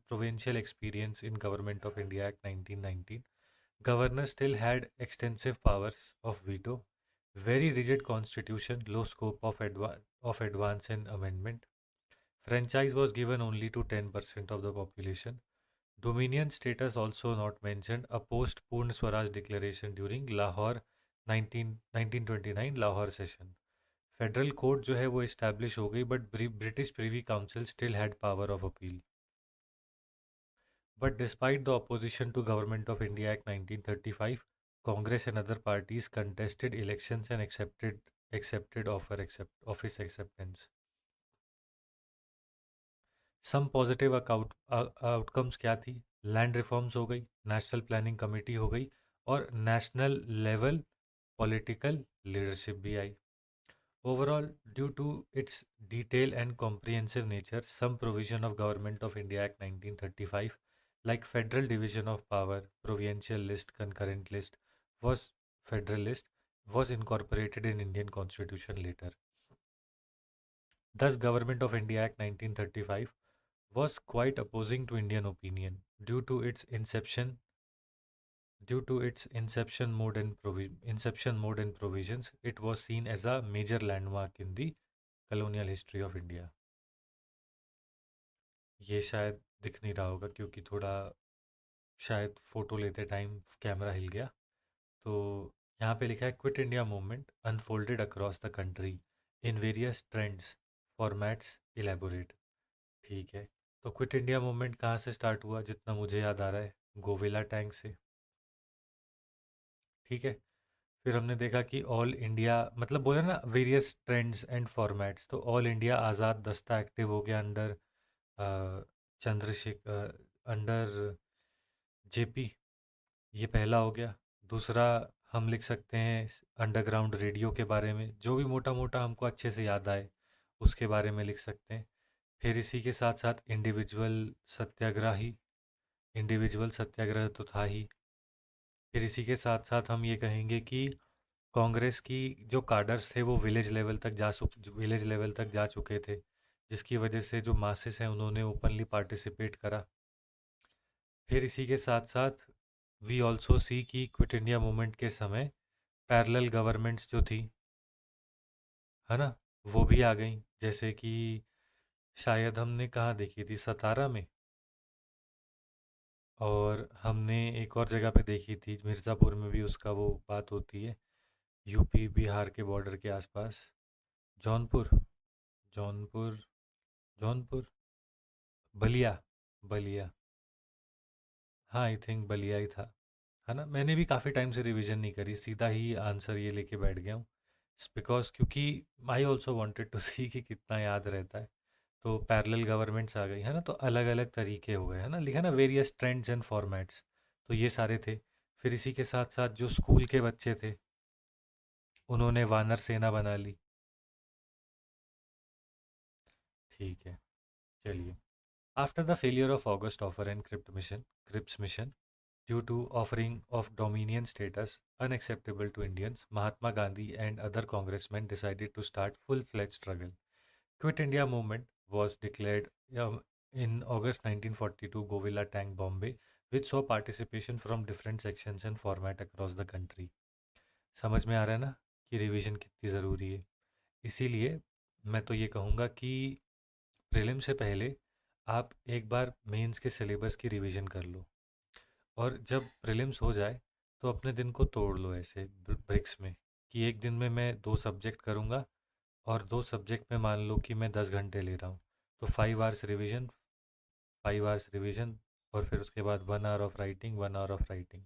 provincial experience in Government of India Act 1919. Governors still had extensive powers of veto, very rigid constitution, low scope of advance and amendment. Franchise was given only to 10% of the population. Dominion status also not mentioned, a post Purna Swaraj declaration during Lahore 1929 Lahore session. Federal court जो है वो establish हो गई, but British privy council still had power of appeal. But despite the opposition to government of India act 1935, Congress and other parties contested elections and accepted office acceptance. Some positive outcomes क्या थी? Land reforms हो गई, national planning committee हो गई, और national level political leadership भी आई. Overall, due to its detail and comprehensive nature, some provision of government of India act 1935 like federal division of power, provincial list, concurrent list was federal list was incorporated in Indian constitution later. Thus, Government of India Act 1935 was quite opposing to Indian opinion due to its inception mode and provisions. It was seen as a major landmark in the colonial history of India. ये शायद दिख नहीं रहा होगा क्योंकि थोड़ा शायद photo लेते टाइम कैमरा हिल गया. तो यहाँ पे लिखा है quit India movement unfolded across the country in various trends formats elaborate. ठीक है, तो क्विट इंडिया मूवमेंट कहाँ से स्टार्ट हुआ? जितना मुझे याद आ रहा है, गोविला टैंक से. ठीक है. फिर हमने देखा कि ऑल इंडिया, मतलब बोला ना वेरियस ट्रेंड्स एंड फॉर्मेट्स, तो ऑल इंडिया आज़ाद दस्ता एक्टिव हो गया अंडर चंद्रशेखर, अंडर जेपी. ये पहला हो गया. दूसरा, हम लिख सकते हैं अंडरग्राउंड रेडियो के बारे में, जो भी मोटा मोटा हमको अच्छे से याद आए उसके बारे में लिख सकते हैं। फिर इसी के साथ साथ इंडिविजुअल सत्याग्रह तो था ही। फिर इसी के साथ साथ हम ये कहेंगे कि कांग्रेस की जो काडर्स थे वो विलेज लेवल तक जा चुके थे, जिसकी वजह से जो मासेस हैं उन्होंने ओपनली पार्टिसिपेट करा। फिर इसी के साथ साथ वी ऑल्सो सी कि क्विट इंडिया मूवमेंट के समय पैरेलल गवर्नमेंट्स जो थी, है ना, वो भी आ गई। जैसे कि शायद हमने कहाँ देखी थी, सतारा में, और हमने एक और जगह पे देखी थी मिर्ज़ापुर में भी उसका वो बात होती है, यूपी बिहार के बॉर्डर के आसपास। जौनपुर जौनपुर जौनपुर बलिया बलिया, हाँ आई थिंक बलिया ही था, है ना। मैंने भी काफ़ी टाइम से रिवीजन नहीं करी, सीधा ही आंसर ये लेके बैठ गया हूँ, बिकॉज क्योंकि आई ऑल्सो वांटेड टू सी कि कितना याद रहता है। तो पैरेलल गवर्नमेंट्स आ गई, है ना, तो अलग अलग तरीके हो गए, है ना, लिखा ना वेरियस ट्रेंड्स एंड फॉर्मेट्स। तो ये सारे थे। फिर इसी के साथ साथ जो स्कूल के बच्चे थे उन्होंने वानर सेना बना ली। ठीक है, चलिए। After the failure of August offer and Cripps mission due to offering of dominion status unacceptable to Indians, Mahatma Gandhi and other congressmen decided to start full-fledged struggle. Quit India movement was declared in August 1942 Govilla Tank Bombay, which saw participation from different sections and format across the country. समझ में आ रहा है ना कि revision कितनी ज़रूरी है। इसीलिए मैं तो ये कहूँगा कि प्रीलिम से पहले आप एक बार मेंस के सिलेबस की रिवीजन कर लो, और जब प्रीलिम्स हो जाए तो अपने दिन को तोड़ लो ऐसे ब्रिक्स में, कि एक दिन में मैं 2 सब्जेक्ट करूँगा, और 2 सब्जेक्ट में मान लो कि मैं 10 घंटे ले रहा हूँ, तो 5 आवर्स रिविजन, और फिर उसके बाद 1 hour of writing.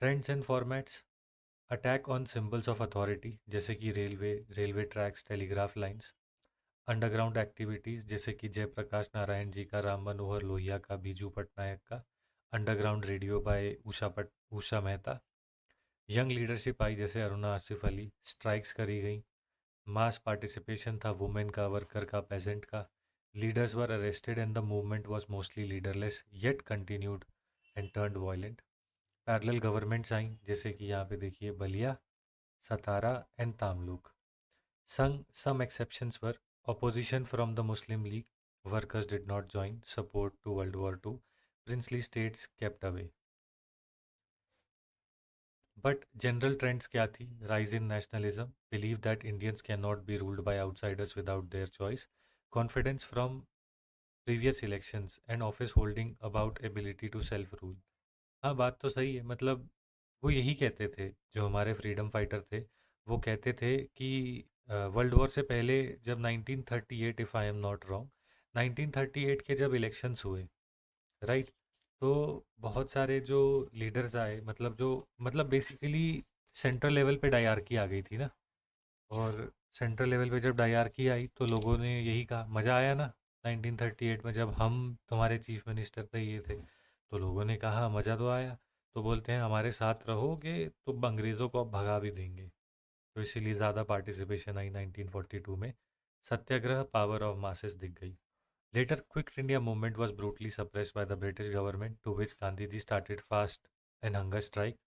Trends and formats, attack on symbols of authority जैसे कि railway tracks, telegraph lines. Underground activities जैसे कि जयप्रकाश नारायण जी का, राम मनोहर लोहिया का, बीजू पटनायक का। Underground radio by Usha Mehta. Young leadership आई जैसे अरुणा आसिफ अली, स्ट्राइक्स करी गई। मास पार्टिसिपेशन था वुमेन का, वर्कर का, पेजेंट का। Leaders were arrested and the movement was mostly leaderless yet continued and turned violent. Parallel governments आई जैसे कि यहाँ पे देखिए Ballia, Satara and Tamluk. Some exceptions were opposition from the Muslim League, workers did not join, support to World War II, princely states kept away. But general trends क्या थी? Rise in nationalism, believe that Indians cannot be ruled by outsiders without their choice, confidence from previous elections, and office holding about ability to self rule. हाँ, बात तो सही है। मतलब वो यही कहते थे, जो हमारे फ्रीडम फाइटर थे, वो कहते थे कि वर्ल्ड वॉर से पहले जब 1938, if I am not wrong, 1938 के जब इलेक्शंस हुए, राइट, तो बहुत सारे जो लीडर्स आए, मतलब बेसिकली सेंट्रल लेवल पे डायरकी आ गई थी ना। और सेंट्रल लेवल पे जब डायरकी आई तो लोगों ने यही कहा, मज़ा आया ना 1938 में जब हम तुम्हारे चीफ मिनिस्टर थे, ये थे, तो लोगों ने कहा मज़ा तो आया। तो बोलते हैं हमारे साथ रहोगे तो अंग्रेज़ों को अब भगा भी देंगे। तो इसीलिए ज़्यादा पार्टिसिपेशन आई 1942 में। सत्याग्रह, पावर ऑफ मासेस दिख गई। Later Quit India movement was brutally suppressed by the British government, to which Gandhi ji started fast and hunger strike.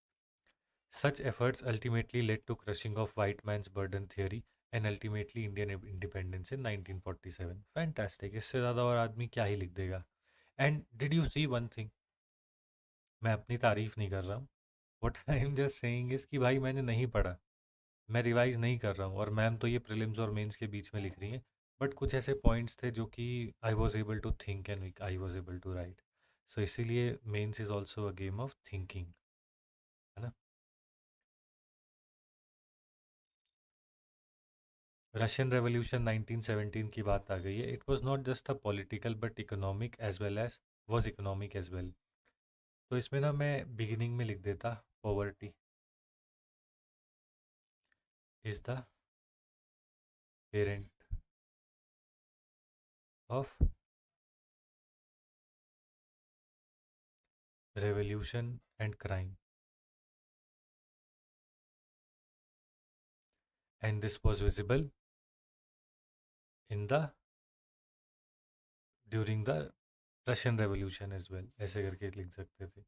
Such efforts ultimately led to crushing of white man's burden theory and ultimately Indian independence in 1947. Fantastic. इससे ज़्यादा और आदमी क्या ही लिख देगा। And did you see one thing, मैं अपनी तारीफ नहीं कर रहा हूँ, what I am just saying is कि भाई मैंने नहीं पढ़ा, मैं रिवाइज नहीं कर रहा हूँ, और मैम तो ये प्रीलिम्स और मेंस के बीच में लिख रही हैं, बट कुछ ऐसे पॉइंट्स थे जो कि I was able to think and I was able to write. So इसीलिए mains is also a game of thinking, है ना। रशियन रेवोल्यूशन 1917 की बात आ गई है। It was not just a political but economic as well as was economic as well. तो इसमें ना मैं बिगिनिंग में लिख देता, poverty is the parent of revolution and crime. And this was visible in the during the Russian revolution as well, ऐसे करके लिख सकते थे।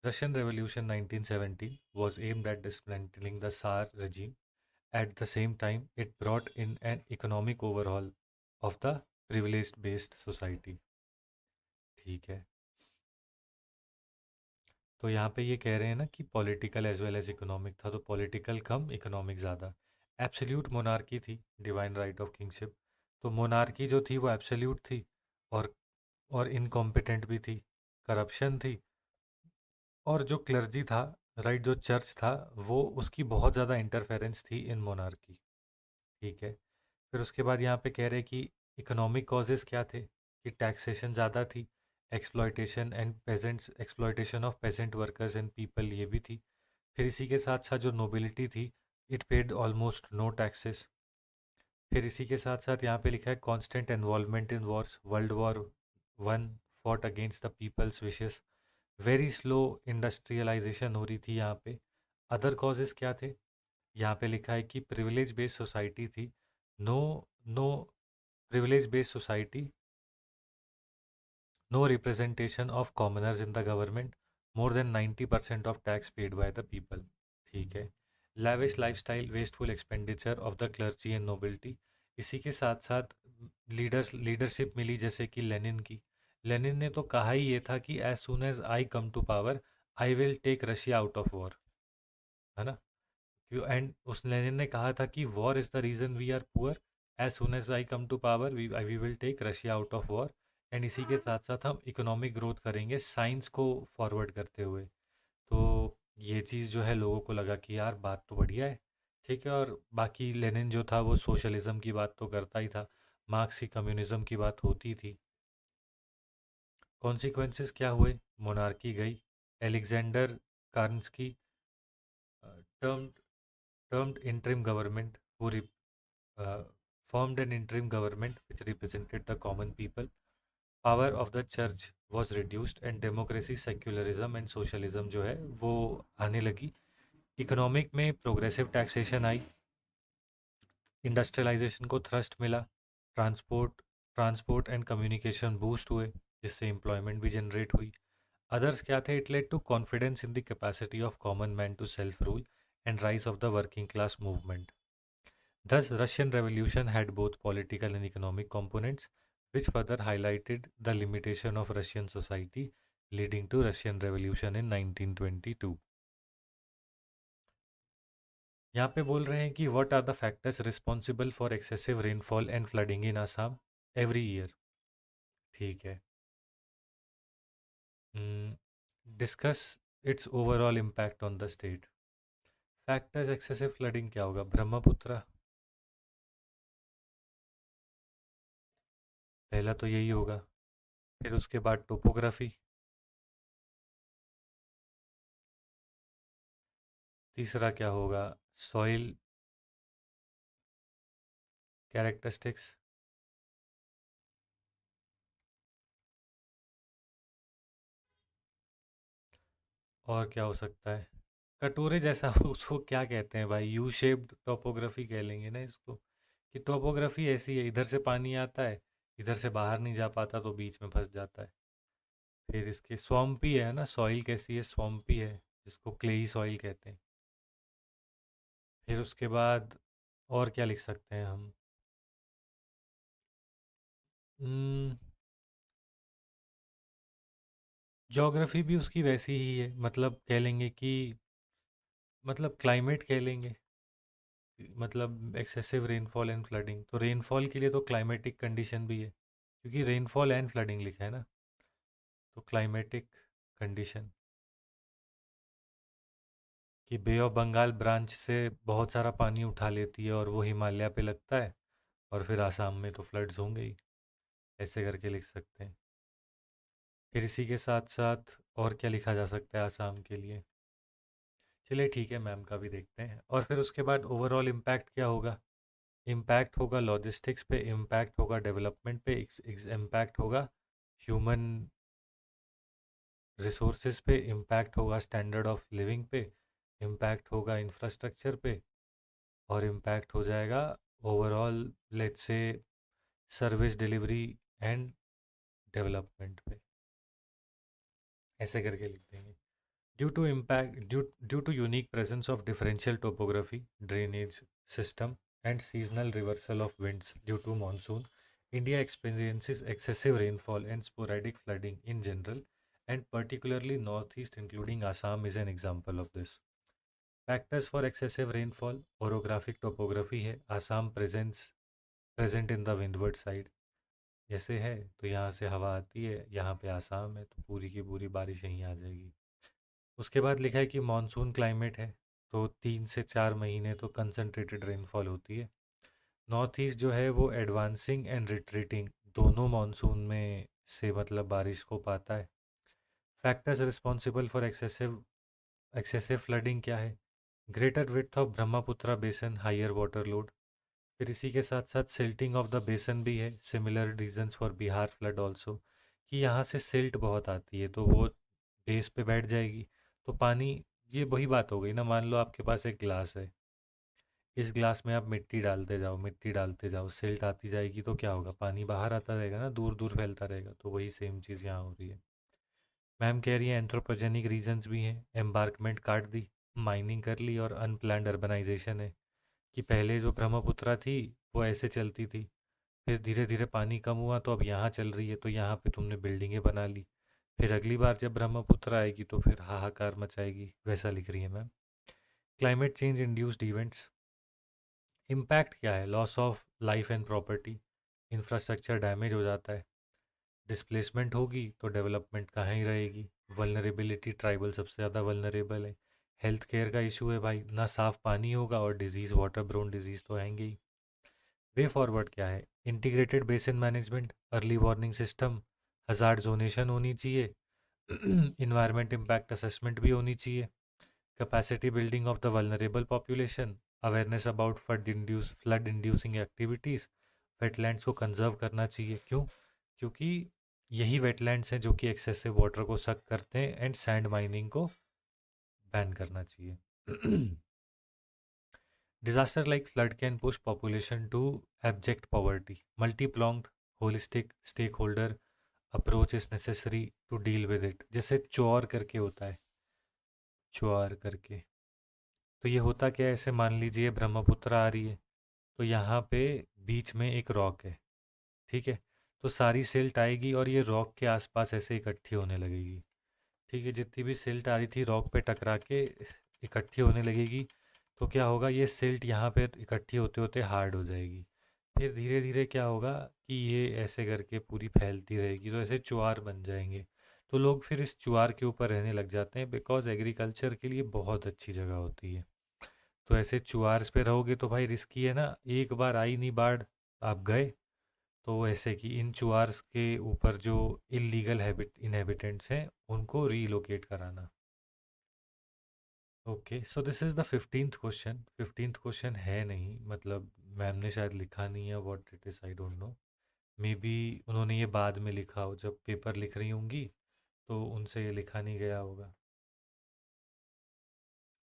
Russian revolution 1970 was aimed at dismantling the Tsar regime. At the same time, it brought in an economic overhaul of the privilege-based society. ठीक है, तो यहाँ पे ये कह रहे हैं ना कि political as well as economic था, तो पॉलिटिकल कम, इकोनॉमिक ज़्यादा। एब्सोल्यूट मोनार्की थी, डिवाइन राइट ऑफ किंगशिप, तो मोनार्की जो थी वो एब्सोल्यूट थी और इनकॉम्पिटेंट भी थी, करप्शन थी, और जो क्लर्जी था, राइट, जो चर्च था, वो उसकी बहुत ज़्यादा इंटरफेरेंस थी इन मोनार्की। ठीक है, फिर उसके बाद यहाँ पे कह रहे हैं कि इकोनॉमिक कॉजेज़ क्या थे, कि टैक्सेशन ज़्यादा थी, exploitation of peasant workers and people, ये भी थी। फिर इसी के साथ साथ जो नोबिलिटी थी, it paid almost no taxes. फिर इसी के साथ साथ यहाँ पे लिखा है constant involvement in wars, world war one fought against the people's wishes, very slow industrialisation हो रही थी यहाँ पे। अदर कॉजेज़ क्या थे, यहाँ पे लिखा है कि प्रिविलेज बेस्ड सोसाइटी थी, no no privilege based society, no representation of commoners in the government, more than 90% of tax paid by the people. ठीक है, lavish lifestyle, wasteful expenditure of the clergy and nobility. इसी के साथ साथ leadership मिली, जैसे कि Lenin की। Lenin ने तो कहा ही ये था कि as soon as I come to power I will take Russia out of war, है ना। एंड उस लेनिन ने कहा था कि war is the reason we are poor, as soon as I come to power we will take Russia out of war. And इसी के साथ साथ हम इकोनॉमिक ग्रोथ करेंगे साइंस को फॉरवर्ड करते हुए। तो ये चीज़ जो है लोगों को लगा कि यार बात तो बढ़िया है, ठीक है। और बाकी लेनिन जो था वो सोशलिज्म की बात तो करता ही था, मार्क्स की कम्युनिज्म की बात होती थी। कॉन्सिक्वेंसेस क्या हुए, मोनार्की गई, Alexander Kerensky termed termed interim government, who formed an interim government which represented the common people. Power of the church was reduced and democracy, secularism and socialism जो है वो आने लगी। इकोनॉमिक में प्रोग्रेसिव टैक्सेशन आई, industrialisation को thrust मिला, transport and communication boost हुए, जिससे एम्प्लॉयमेंट भी जनरेट हुई। अदर्स क्या थे, it led to confidence in the capacity of common man to self rule and rise of the working class movement. Thus, Russian Revolution had both political and economic components, which further highlighted the limitation of Russian society, leading to Russian Revolution in 1922. यहाँ पे बोल रहे हैं कि what are the factors responsible for excessive rainfall and flooding in Assam every year? ठीक है, discuss its overall impact on the state. Factors excessive flooding क्या होगा, ब्रह्मपुत्र, पहला तो यही होगा। फिर उसके बाद टोपोग्राफी, तीसरा क्या होगा, सॉइल कैरेक्टरिस्टिक्स, और क्या हो सकता है, कटोरे जैसा उसको क्या कहते हैं भाई, यू शेप्ड टोपोग्राफी कह लेंगे ना इसको, कि टोपोग्राफी ऐसी है, इधर से पानी आता है, इधर से बाहर नहीं जा पाता तो बीच में फंस जाता है। फिर इसके स्वम्पी है ना, सॉइल कैसी है, स्वम्पी है, जिसको क्लेई सॉइल कहते हैं। फिर उसके बाद और क्या लिख सकते हैं हम, ज्योग्राफी भी उसकी वैसी ही है, मतलब कह लेंगे कि, मतलब क्लाइमेट कह लेंगे, मतलब एक्सेसिव रेनफॉल एंड फ्लडिंग, तो रेनफॉल के लिए तो क्लाइमेटिक कंडीशन भी है, क्योंकि रेनफॉल एंड फ्लडिंग लिखा है ना, तो क्लाइमेटिक कंडीशन, कि बे ऑफ बंगाल ब्रांच से बहुत सारा पानी उठा लेती है और वो हिमालय पे लगता है, और फिर आसाम में तो फ्लड्स होंगे ही, ऐसे करके लिख सकते हैं। फिर इसी के साथ साथ और क्या लिखा जा सकता है आसाम के लिए, चलिए ठीक है, मैम का भी देखते हैं। और फिर उसके बाद ओवरऑल इम्पैक्ट क्या होगा, इम्पैक्ट होगा लॉजिस्टिक्स पे, इम्पैक्ट होगा डेवलपमेंट पे, इम्पैक्ट होगा ह्यूमन रिसोर्सेज पे, इम्पैक्ट होगा स्टैंडर्ड ऑफ लिविंग पे, इम्पैक्ट होगा इंफ्रास्ट्रक्चर पे, और इम्पैक्ट हो जाएगा overall let's say service delivery and development पे। ऐसे करके लिख देंगे। Due to unique presence of differential topography, drainage system, and seasonal reversal of winds due to monsoon, India experiences excessive rainfall and sporadic flooding in general, and particularly northeast, including Assam, is an example of this. Factors for excessive rainfall: orographic topography है, Assam present in the windward side, जैसे है तो यहाँ से हवा आती है, यहाँ पे आसाम है तो पूरी की पूरी बारिश यहीं आ जाएगी। उसके बाद लिखा है कि मानसून क्लाइमेट है, तो 3 से 4 महीने तो कंसनट्रेटेड रेनफॉल होती है। नॉर्थ ईस्ट जो है वो एडवांसिंग एंड रिट्रीटिंग दोनों मानसून में से मतलब बारिश को पाता है। Factors responsible for excessive flooding क्या है? ग्रेटर विड्थ ऑफ ब्रह्मपुत्रा बेसन, हाइयर वाटर लोड। फिर इसी के साथ साथ सिल्टिंग ऑफ द बेसन भी है, similar reasons for Bihar flood also, कि यहाँ से सिल्ट बहुत आती है तो वो बेस पे बैठ जाएगी तो पानी, ये वही बात हो गई ना, मान लो आपके पास एक ग्लास है, इस ग्लास में आप मिट्टी डालते जाओ, मिट्टी डालते जाओ, सिल्ट आती जाएगी तो क्या होगा, पानी बाहर आता रहेगा ना, दूर दूर फैलता रहेगा, तो वही सेम चीज़ यहाँ हो रही है। मैम कह रही है एंथ्रोपोजेनिक रीजंस भी हैं, एम्बार्कमेंट काट दी, माइनिंग कर ली, और अनप्लान्ड अर्बनाइजेशन है, कि पहले जो ब्रह्मपुत्रा थी वो ऐसे चलती थी, फिर धीरे धीरे पानी कम हुआ तो अब यहाँ चल रही है, तो यहाँ पे तुमने बिल्डिंगें बना ली, फिर अगली बार जब ब्रह्मपुत्र आएगी तो फिर हाहाकार मचाएगी, वैसा लिख रही है ma'am. Climate change induced events, impact क्या है? Loss of life and property, infrastructure damage हो जाता है, डिस्प्लेसमेंट होगी तो डेवलपमेंट कहाँ ही रहेगी, वल्नरेबिलिटी, ट्राइबल सबसे ज़्यादा वल्नरेबल है, हेल्थ केयर का इशू है भाई, ना साफ़ पानी होगा और डिजीज़, वाटर ब्रोन डिजीज़ तो आएंगे ही। वे फॉरवर्ड क्या है? Integrated basin management, early warning system, hazard zonation होनी चाहिए, इन्वायरमेंट इम्पैक्ट असेसमेंट भी होनी चाहिए, capacity building of the vulnerable population, awareness about flood inducing activities, wetlands को कंजर्व करना चाहिए। क्यों? क्योंकि यही वेटलैंड्स हैं जो कि एक्सेसिव वाटर को सक करते हैं, एंड सैंड माइनिंग को बैन करना चाहिए। Disaster like flood can push population to abject poverty. Multi-pronged, holistic, stakeholder approach is necessary to deal with it. जैसे चौर करके होता है, चौर करके, तो ये होता क्या है, ऐसे मान लीजिए ब्रह्मपुत्र आ रही है, तो यहाँ पे बीच में एक रॉक है, ठीक है, तो सारी सिल्ट आएगी और ये रॉक के आसपास ऐसे इकट्ठी होने लगेगी, ठीक है, जितनी भी सिल्ट आ रही थी रॉक पे टकरा के इकट्ठी होने लगेगी, तो क्या होगा, ये सिल्ट यहाँ पे इकट्ठी होते होते हार्ड हो जाएगी, फिर धीरे धीरे क्या होगा कि ये ऐसे करके पूरी फैलती रहेगी, तो ऐसे चुआर बन जाएंगे, तो लोग फिर इस चुआर के ऊपर रहने लग जाते हैं, बिकॉज एग्रीकल्चर के लिए बहुत अच्छी जगह होती है। तो ऐसे चुआर्स पे रहोगे तो भाई रिस्की है ना, एक बार आई नहीं बाढ़, आप गए, तो ऐसे कि इन चुआर्स के ऊपर जो इलीगल हैबिट इनहेबिटेंट्स हैं उनको रीलोकेट कराना। Okay, so this is the 15th question. 15th question है नहीं, मतलब मैम ने शायद लिखा नहीं है, what it is I don't know, may be उन्होंने ये बाद में लिखा हो, जब पेपर लिख रही होंगी तो उनसे ये लिखा नहीं गया होगा।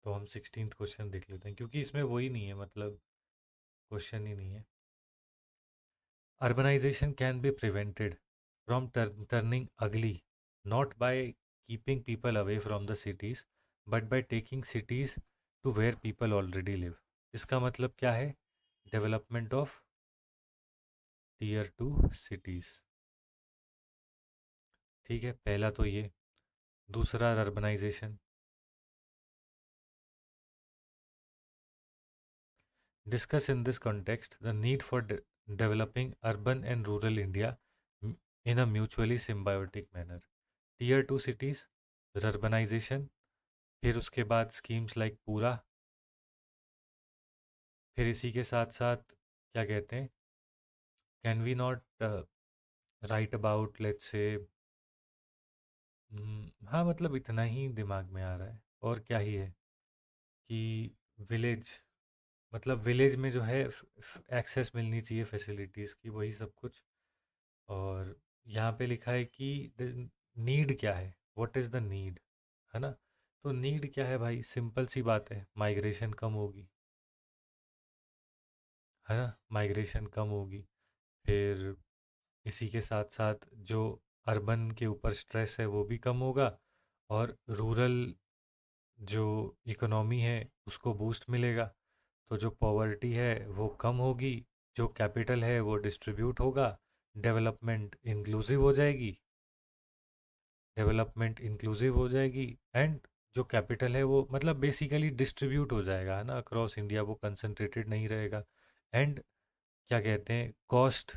तो हम 16th क्वेश्चन देख लेते हैं, क्योंकि इसमें वही नहीं है, मतलब क्वेश्चन ही नहीं है। Urbanization can be prevented from turning ugly, not by keeping people away from the cities, but by taking cities to where people already live. इसका मतलब क्या है? डेवलपमेंट ऑफ टीयर 2 सिटीज़, ठीक है, पहला तो ये। दूसरा urbanisation, discuss in this context the need for developing urban and rural India in a mutually symbiotic manner. Tier 2 cities, urbanisation, फिर उसके बाद स्कीम्स लाइक पूरा, फिर इसी के साथ साथ क्या कहते हैं, can we not write about let's say, हाँ मतलब इतना ही दिमाग में आ रहा है, और क्या ही है कि विलेज, मतलब विलेज में जो है एक्सेस मिलनी चाहिए फैसिलिटीज़ की, वही सब कुछ। और यहाँ पे लिखा है कि नीड क्या है, व्हाट इज़ द नीड, है ना, तो नीड क्या है भाई, सिंपल सी बात है, माइग्रेशन कम होगी, है ना, माइग्रेशन कम होगी। फिर इसी के साथ साथ जो अर्बन के ऊपर स्ट्रेस है वो भी कम होगा, और रूरल जो इकोनॉमी है उसको बूस्ट मिलेगा। तो जो पॉवर्टी है वो कम होगी, जो कैपिटल है वो डिस्ट्रीब्यूट होगा, डेवलपमेंट इंक्लूसिव हो जाएगी, एंड जो कैपिटल है वो मतलब बेसिकली डिस्ट्रीब्यूट हो जाएगा, है ना, अक्रॉस इंडिया, वो कंसंट्रेटेड नहीं रहेगा। एंड क्या कहते हैं, कॉस्ट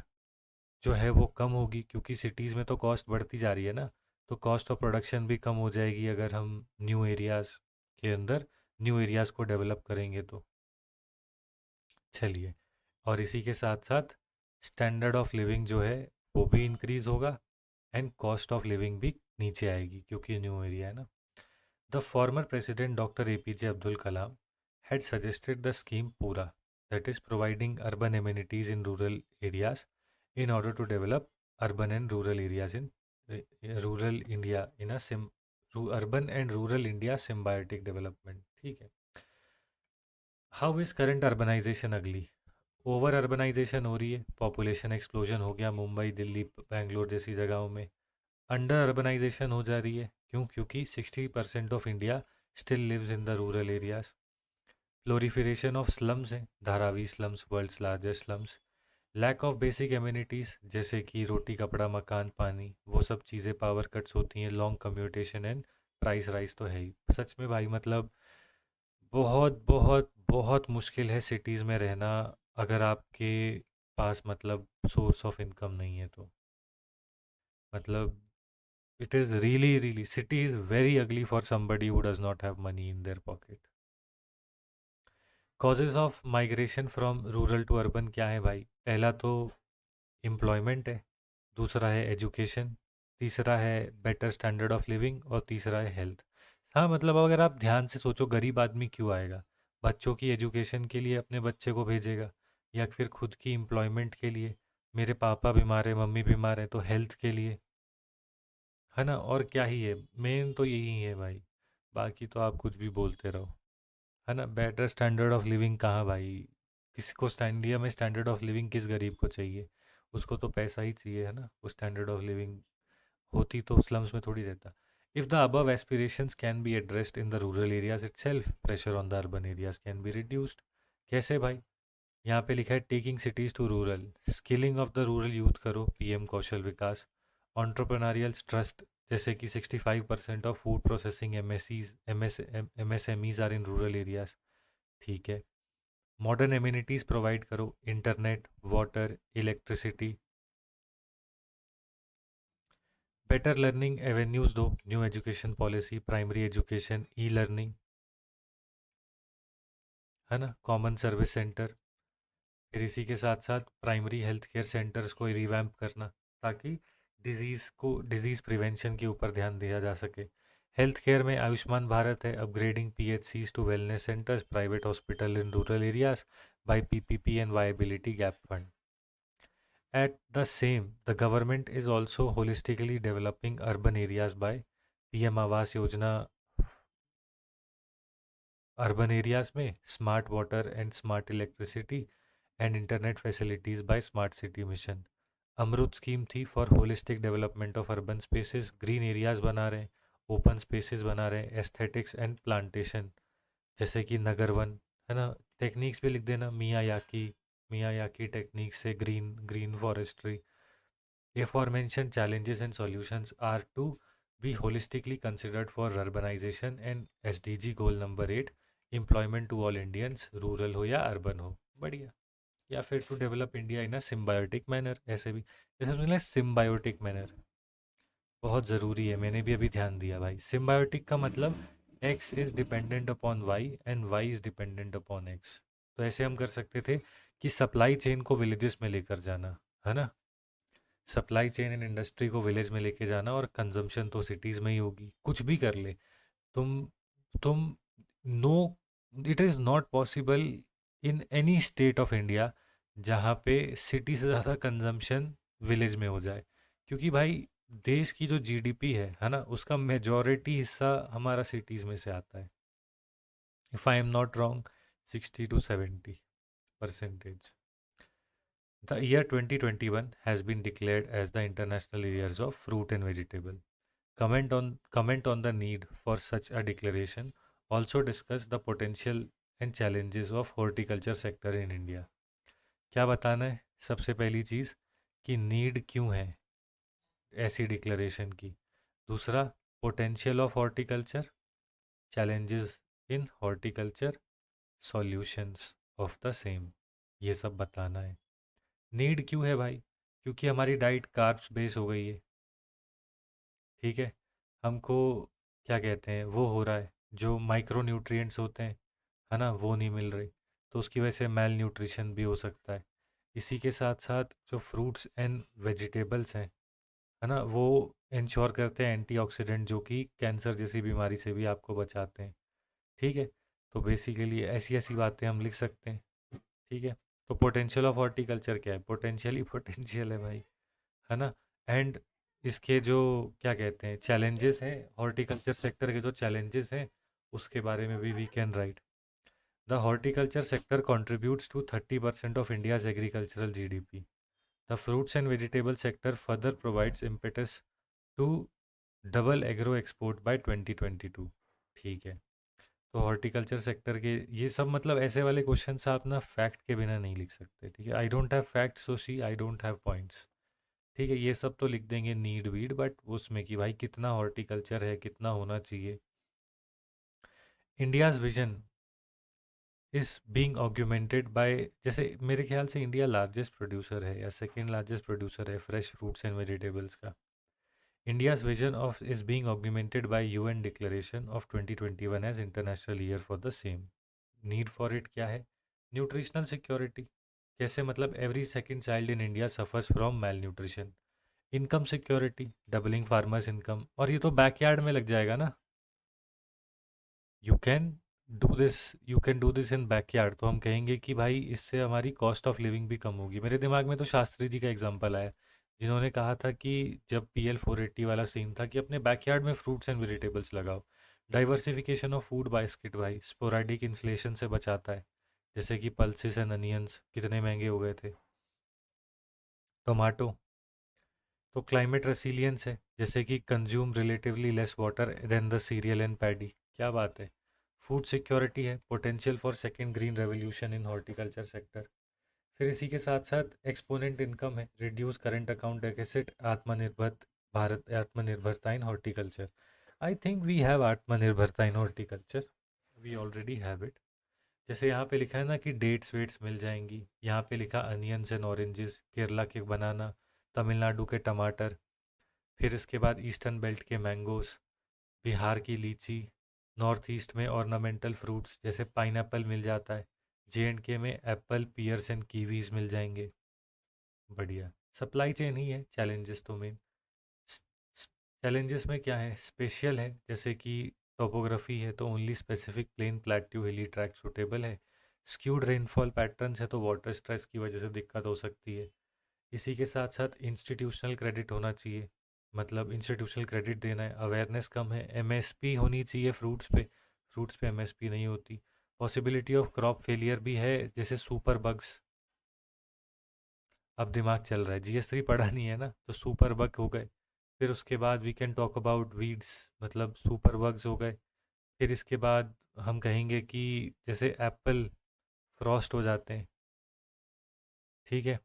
जो है वो कम होगी, क्योंकि सिटीज़ में तो कॉस्ट बढ़ती जा रही है ना, तो कॉस्ट ऑफ प्रोडक्शन भी कम हो जाएगी अगर हम न्यू एरियाज़ के अंदर न्यू एरियाज़ को डेवलप करेंगे तो। चलिए, और इसी के साथ साथ स्टैंडर्ड ऑफ लिविंग जो है वो भी इंक्रीज़ होगा, एंड कॉस्ट ऑफ लिविंग भी नीचे आएगी क्योंकि न्यू एरिया है ना। The former president doctor APJ Abdul Kalam had suggested the scheme Pura, that is providing urban amenities in rural areas in order to develop urban and rural areas in rural India in a urban and rural India symbiotic development. ठीक है। How is current urbanisation अगली? Over urbanisation हो रही है, population explosion हो गया मुंबई दिल्ली बेंगलोर जैसी जगहों में। अंडर अर्बनाइजेशन हो जा रही है, क्यों? क्योंकि 60% of India still lives in the rural areas. Proliferation of slums हैं, Dharavi slums world's largest slums. Lack of basic amenities जैसे कि रोटी कपड़ा मकान पानी, वो सब चीज़ें, पावर कट्स होती हैं, long commutation and price rise तो है ही। सच में भाई मतलब बहुत बहुत बहुत मुश्किल है सिटीज़ में रहना अगर आपके पास मतलब सोर्स ऑफ इनकम नहीं है तो। मतलब it is really really, city is very ugly for somebody who does not have money in their pocket. Causes of migration from rural to urban क्या है भाई? पहला तो एम्प्लॉयमेंट है, दूसरा है एजुकेशन, तीसरा है बेटर स्टैंडर्ड ऑफ लिविंग, और तीसरा है हेल्थ। हाँ मतलब अगर आप ध्यान से सोचो, गरीब आदमी क्यों आएगा? बच्चों की एजुकेशन के लिए अपने बच्चे को भेजेगा, या फिर खुद की एम्प्लॉयमेंट के लिए, मेरे पापा बीमार है मम्मी बीमार है तो हेल्थ के लिए, है ना। और क्या ही है, मेन तो यही है भाई, बाकी तो आप कुछ भी बोलते रहो, है ना। बेटर स्टैंडर्ड ऑफ लिविंग कहाँ भाई? किसी को इंडिया में स्टैंडर्ड ऑफ लिविंग किस गरीब को चाहिए? उसको तो पैसा ही चाहिए, है ना। वो स्टैंडर्ड ऑफ लिविंग होती तो स्लम्स में थोड़ी रहता। If the above aspirations can be addressed in the rural areas itself, pressure on the urban areas can be reduced. कैसे भाई? यहाँ पे लिखा है taking cities to rural, skilling of the rural youth करो, PM Kaushal Vikas, entrepreneurial trust, जैसे कि 65% of food processing MSMEs are in rural areas. ठीक है। मॉडर्न एम्यूनिटीज़ प्रोवाइड करो, internet water electricity. Better learning avenues दो, new education policy, primary education, e learning, है ना, common service centre. फिर इसी के साथ साथ प्राइमरी हेल्थ केयर सेंटर्स को रिवैम्प करना, ताकि डिजीज़ प्रिवेंशन के ऊपर ध्यान दिया जा सके। हेल्थ केयर में आयुष्मान भारत है, upgrading PHCs to wellness centres, private hospital in rural areas by PPP and viability gap fund. At the same, the government is also holistically developing urban areas by PM Awas Yojana, urban areas में smart water and smart electricity and internet facilities by smart city mission. Amrut scheme थी for holistic development of urban spaces, green areas बना रहे हैं, open spaces बना रहे हैं, aesthetics and plantation, जैसे कि नगर वन, है ना। टेक्निक्स भी लिख देना, मियायाकी टेक्निक्स से green green forestry. Aforementioned challenges and solutions are to be holistically considered for urbanization and SDG goal number 8, employment to all Indians, rural हो या urban हो। बढ़िया। या फिर to develop India in a symbiotic manner, ऐसे भी जैसे समझ सिम्बायोटिक मैनर बहुत ज़रूरी है, मैंने भी अभी ध्यान दिया भाई। सिम्बायोटिक का मतलब X is dependent upon Y and Y is dependent upon X. तो ऐसे हम कर सकते थे कि सप्लाई चेन को विलेजेस में लेकर जाना, है ना। सप्लाई चेन एंड इंडस्ट्री को विलेज में लेके जाना, और कंजम्पशन तो सिटीज़ में ही होगी। कुछ भी कर ले तुम know, it is not possible in any state of India जहाँ पे सिटी से ज़्यादा कंजम्पशन विलेज में हो जाए, क्योंकि भाई देश की जो जीडीपी है ना, उसका मेजॉरिटी हिस्सा हमारा सिटीज़ में से आता है। If I am not wrong, 60 to 70%। The year 2021 has been declared as the International Years of Fruit and Vegetable. Comment on the need for such a declaration. Also discuss the potential and challenges of horticulture sector in India. क्या बताना है? सबसे पहली चीज़ कि need क्यों है ऐसी declaration की. दूसरा, potential of horticulture, challenges in horticulture, solutions of the same. ये सब बताना है. नीड क्यों है भाई? क्योंकि हमारी डाइट कार्ब्स बेस हो गई है. ठीक है. हमको क्या कहते हैं वो हो रहा है, जो माइक्रो न्यूट्रिएंट्स होते हैं, है ना, वो नहीं मिल रही. तो उसकी वजह से मेल न्यूट्रिशन भी हो सकता है. इसी के साथ साथ जो फ्रूट्स एंड वेजिटेबल्स हैं, है ना, वो इंश्योर करते हैं एंटीऑक्सीडेंट, जो कि कैंसर जैसी बीमारी से भी आपको बचाते हैं. ठीक है. तो बेसिकली ऐसी ऐसी बातें हम लिख सकते हैं. ठीक है. तो पोटेंशियल ऑफ हॉर्टिकल्चर क्या है? पोटेंशियल ही पोटेंशियल है भाई, है ना. एंड इसके जो क्या कहते हैं चैलेंजेस हैं, हॉर्टिकल्चर सेक्टर के जो चैलेंजेस हैं, उसके बारे में भी we can write. The horticulture sector contributes to 30% of India's agricultural GDP. The fruits and vegetable sector further provides impetus to double agro export by 2022. ठीक है. तो हॉर्टिकल्चर सेक्टर के ये सब मतलब ऐसे वाले क्वेश्चन आप ना फैक्ट के बिना नहीं लिख सकते. ठीक है. I don't have fact so see I don't have points. ठीक है. ये सब तो लिख देंगे नीड वीड, बट उसमें कि भाई कितना हॉर्टिकल्चर है, कितना होना चाहिए. India's vision is being augmented by, जैसे मेरे ख्याल से इंडिया लार्जेस्ट प्रोड्यूसर है या सेकंड लार्जेस्ट प्रोड्यूसर है फ्रेश फ्रूट्स एंड वेजिटेबल्स का. India's vision of is being augmented by UN declaration of 2021 as international year for the same. Need for it क्या है? Nutritional security. कैसे? मतलब every second child in India suffers from malnutrition. Income security, doubling farmers income. और ये तो backyard में लग जाएगा ना. You can you can do this in backyard. तो हम कहेंगे कि भाई इससे हमारी कॉस्ट ऑफ लिविंग भी कम होगी. मेरे दिमाग में तो शास्त्री जी का एग्जांपल आया, जिन्होंने कहा था कि जब PL 480 वाला सीन था कि अपने बैकयार्ड में फ्रूट्स एंड वेजिटेबल्स लगाओ. डाइवर्सिफिकेशन ऑफ फूड बास्केट भाई स्पोराडिक इन्फ्लेशन से बचाता है. जैसे कि पल्सेस एंड अनियंस कितने महंगे हो गए थे. टोमेटो. तो क्लाइमेट रेसिलियंस है, जैसे कि consume relatively less water than the cereal and paddy. क्या बात है. फूड सिक्योरिटी है, potential for second green revolution in horticulture sector. फिर इसी के साथ साथ एक्सपोनेंट इनकम है, रिड्यूस करंट अकाउंट डेफिसिट, आत्मनिर्भर भारत, आत्मनिर्भरता in horticulture. I think we have आत्मनिर्भरता in horticulture. We already have it. जैसे यहाँ पे लिखा है ना कि डेट्स वेट्स मिल जाएंगी. यहाँ पे लिखा अनियंस एंड ऑरेंजेस, केरला के बनाना, तमिलनाडु के टमाटर. फिर इसके बाद ईस्टर्न बेल्ट के मैंगोस, बिहार की लीची, नॉर्थ ईस्ट में ऑर्नामेंटल फ्रूट्स जैसे पाइनएप्पल मिल जाता है. J&K में एप्पल, पियर्स एंड कीवीज मिल जाएंगे. बढ़िया. सप्लाई चेन ही है चैलेंजेस तो मेन. चैलेंजेस में क्या है? स्पेशल है, जैसे कि टोपोग्राफी है तो ओनली स्पेसिफिक प्लेन प्लेट्यू हिली ट्रैक सूटेबल है. स्क्यूड रेनफॉल पैटर्न्स है तो वाटर स्ट्रेस की वजह से दिक्कत हो सकती है. इसी के साथ साथ इंस्टीट्यूशनल क्रेडिट होना चाहिए, मतलब इंस्टीट्यूशनल क्रेडिट देना है. अवेयरनेस कम है. MSP होनी चाहिए फ्रूट्स पे MSP नहीं होती. पॉसिबिलिटी ऑफ क्रॉप फेलियर भी है, जैसे सुपर बग्स. अब दिमाग चल रहा है, GS3 पढ़ा नहीं है ना, तो सुपर बग हो गए. फिर उसके बाद we can talk about weeds, मतलब सुपर बग्स हो गए. फिर इसके बाद हम कहेंगे कि जैसे एप्पल फ्रॉस्ट हो जाते हैं. ठीक है.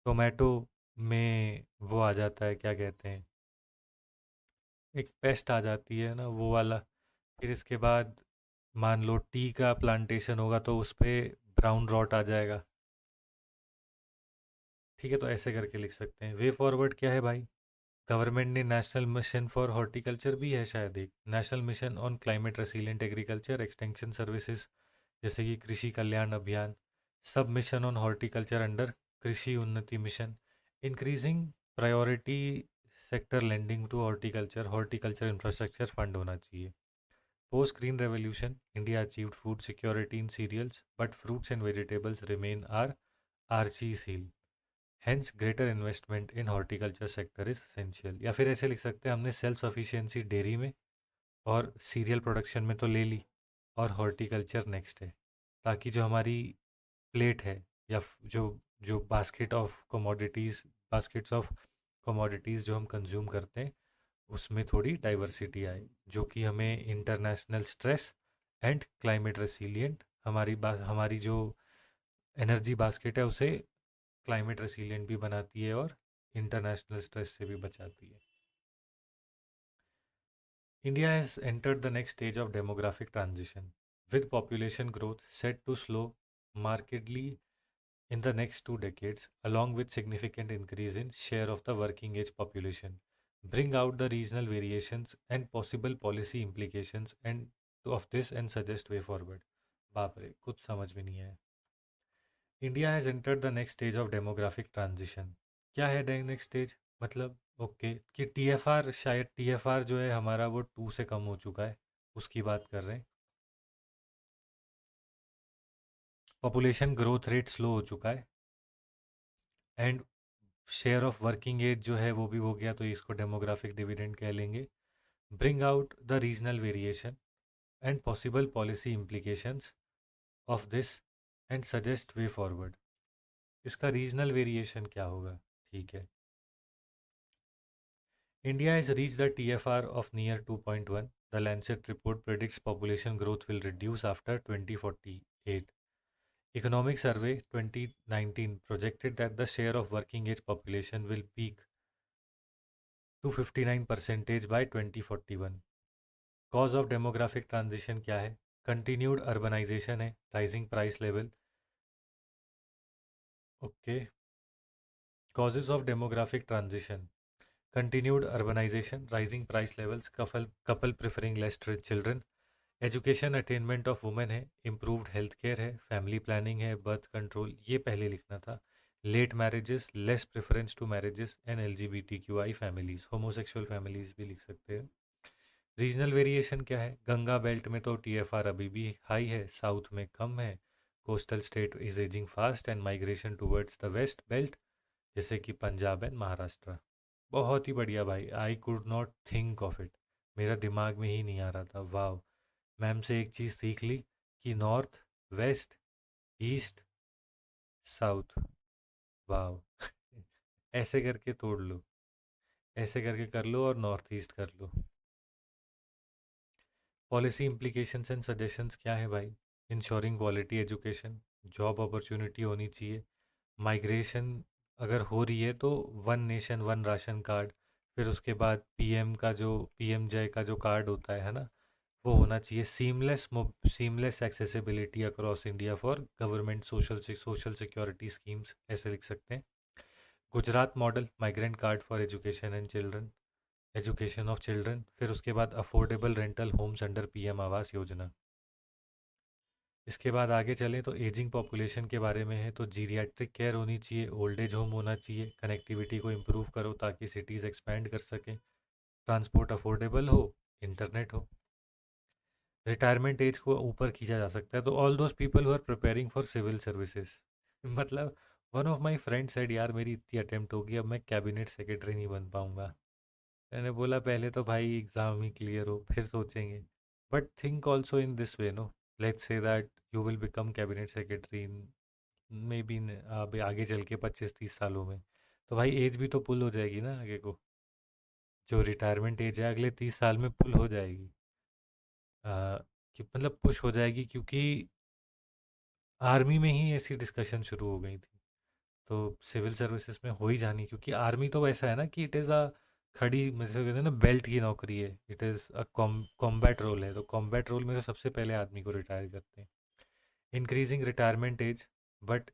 टोमेटो में वो आ जाता है, क्या कहते हैं, एक पेस्ट आ जाती है ना, वो वाला. फिर इसके बाद मान लो टी का प्लांटेशन होगा तो उस पर ब्राउन रॉट आ जाएगा. ठीक है. तो ऐसे करके लिख सकते हैं. वे फॉरवर्ड क्या है भाई? गवर्नमेंट ने नेशनल मिशन फॉर हॉर्टिकल्चर भी है शायद, एक national mission on climate resilient agriculture extension services, जैसे कि कृषि कल्याण अभियान. सब mission on horticulture under Krishi Unnati mission. Increasing priority sector lending to horticulture infrastructure fund होना चाहिए. Post green revolution India achieved food security in cereals but fruits and vegetables remain our Achilles heel. Hence greater investment in horticulture sector is essential. या फिर ऐसे लिख सकते हैं, हमने self sufficiency dairy में और सीरियल प्रोडक्शन में तो ले ली, और हॉर्टिकल्चर नेक्स्ट है, ताकि जो हमारी प्लेट है या जो जो बास्केट्स ऑफ कमोडिटीज़ जो हम कंज्यूम करते हैं उसमें थोड़ी डाइवर्सिटी आए, जो कि हमें इंटरनेशनल स्ट्रेस एंड क्लाइमेट रेसिलिएंट हमारी जो एनर्जी बास्केट है उसे क्लाइमेट रेसिलिएंट भी बनाती है और इंटरनेशनल स्ट्रेस से भी बचाती है. India has entered the next stage of demographic transition, with population growth set to slow markedly in the next 2 decades, along with significant increase in share of the working age population. Bring out the regional variations and possible policy implications and of this and suggest way forward. बाप रे कुछ समझ में नहीं आया. India has entered the next stage of demographic transition. क्या है next stage? मतलब ओके कि टीएफआर, शायद टीएफआर जो है हमारा वो 2 से कम हो चुका है, उसकी बात कर रहे हैं. पॉपुलेशन ग्रोथ रेट स्लो हो चुका है and share of working age जो है वो भी हो गया, तो इसको डेमोग्राफिक डिविडेंड कह लेंगे. Bring out the regional variation and possible policy implications of this and suggest way forward. इसका रीजनल वेरिएशन क्या होगा? ठीक है. India has reached the TFR of near 2.1. The Lancet report predicts population growth will reduce after 2048. Economic Survey 2019 projected that the share of working age population will peak to 59% by 2041. Cause of demographic transition क्या है? Continued urbanization है, rising price level. Okay. Causes of demographic transition. Continued urbanization, rising price levels, couple preferring less children, education attainment of women है, improved health care है, family planning है, birth control, ये पहले लिखना था. Late marriages, less preference to marriages and LGBTQI families, homosexual families भी लिख सकते हैं. रीजनल वेरिएशन क्या है? गंगा बेल्ट में तो TFR अभी भी हाई है, साउथ में कम है. Coastal state is ageing fast and migration towards the waste belt, जैसे कि पंजाब एंड महाराष्ट्र. बहुत ही बढ़िया भाई, I could not think of it, मेरा दिमाग में ही नहीं आ रहा था. वाह, मैम से एक चीज़ सीख ली कि नॉर्थ, वेस्ट, ईस्ट, साउथ. वाह. ऐसे करके तोड़ लो, ऐसे करके कर लो और नॉर्थ ईस्ट कर लो. पॉलिसी इम्प्लीकेशंस एंड सजेशंस क्या है भाई? Ensuring quality education, job opportunity होनी चाहिए. माइग्रेशन अगर हो रही है तो one nation one ration card, फिर उसके बाद पीएम जय का जो कार्ड होता है ना, वो होना चाहिए. Seamless accessibility across India for government social security schemes, ऐसे लिख सकते हैं. Gujarat model, migrant card for education of children. फिर उसके बाद affordable rental homes under PM Awas योजना. इसके बाद आगे चलें तो एजिंग पॉपुलेशन के बारे में है, तो जीरियाट्रिक केयर होनी चाहिए, ओल्ड एज होम होना चाहिए. कनेक्टिविटी को इम्प्रूव करो ताकि सिटीज़ एक्सपैंड कर सकें. ट्रांसपोर्ट अफोर्डेबल हो, इंटरनेट हो. रिटायरमेंट एज को ऊपर खींचा जा सकता है, तो all those people who are preparing for civil services. मतलब one of my friend said, यार मेरी इतनी अटेम्प्ट होगी, अब मैं कैबिनेट सेक्रेटरी नहीं बन पाऊंगा. मैंने बोला पहले तो भाई एग्ज़ाम ही क्लियर हो, फिर सोचेंगे. But think also in this way, no, let's say that you will become cabinet secretary in maybe आगे चल के 25-30 सालों में, तो भाई एज भी तो पुल हो जाएगी ना आगे को. जो रिटायरमेंट एज है अगले 30 साल में पुल हो जाएगी. कि मतलब पुश हो जाएगी, क्योंकि आर्मी में ही ऐसी डिस्कशन शुरू हो गई थी, तो सिविल सर्विसेज में हो ही जानी, क्योंकि आर्मी तो वैसा है ना कि इट इज़ अ खड़ी, जैसे कहते हैं ना, बेल्ट की नौकरी है. It is a combat role है, तो कॉम्बैट रोल में तो सबसे पहले आदमी को रिटायर करते हैं. Increasing retirement age, but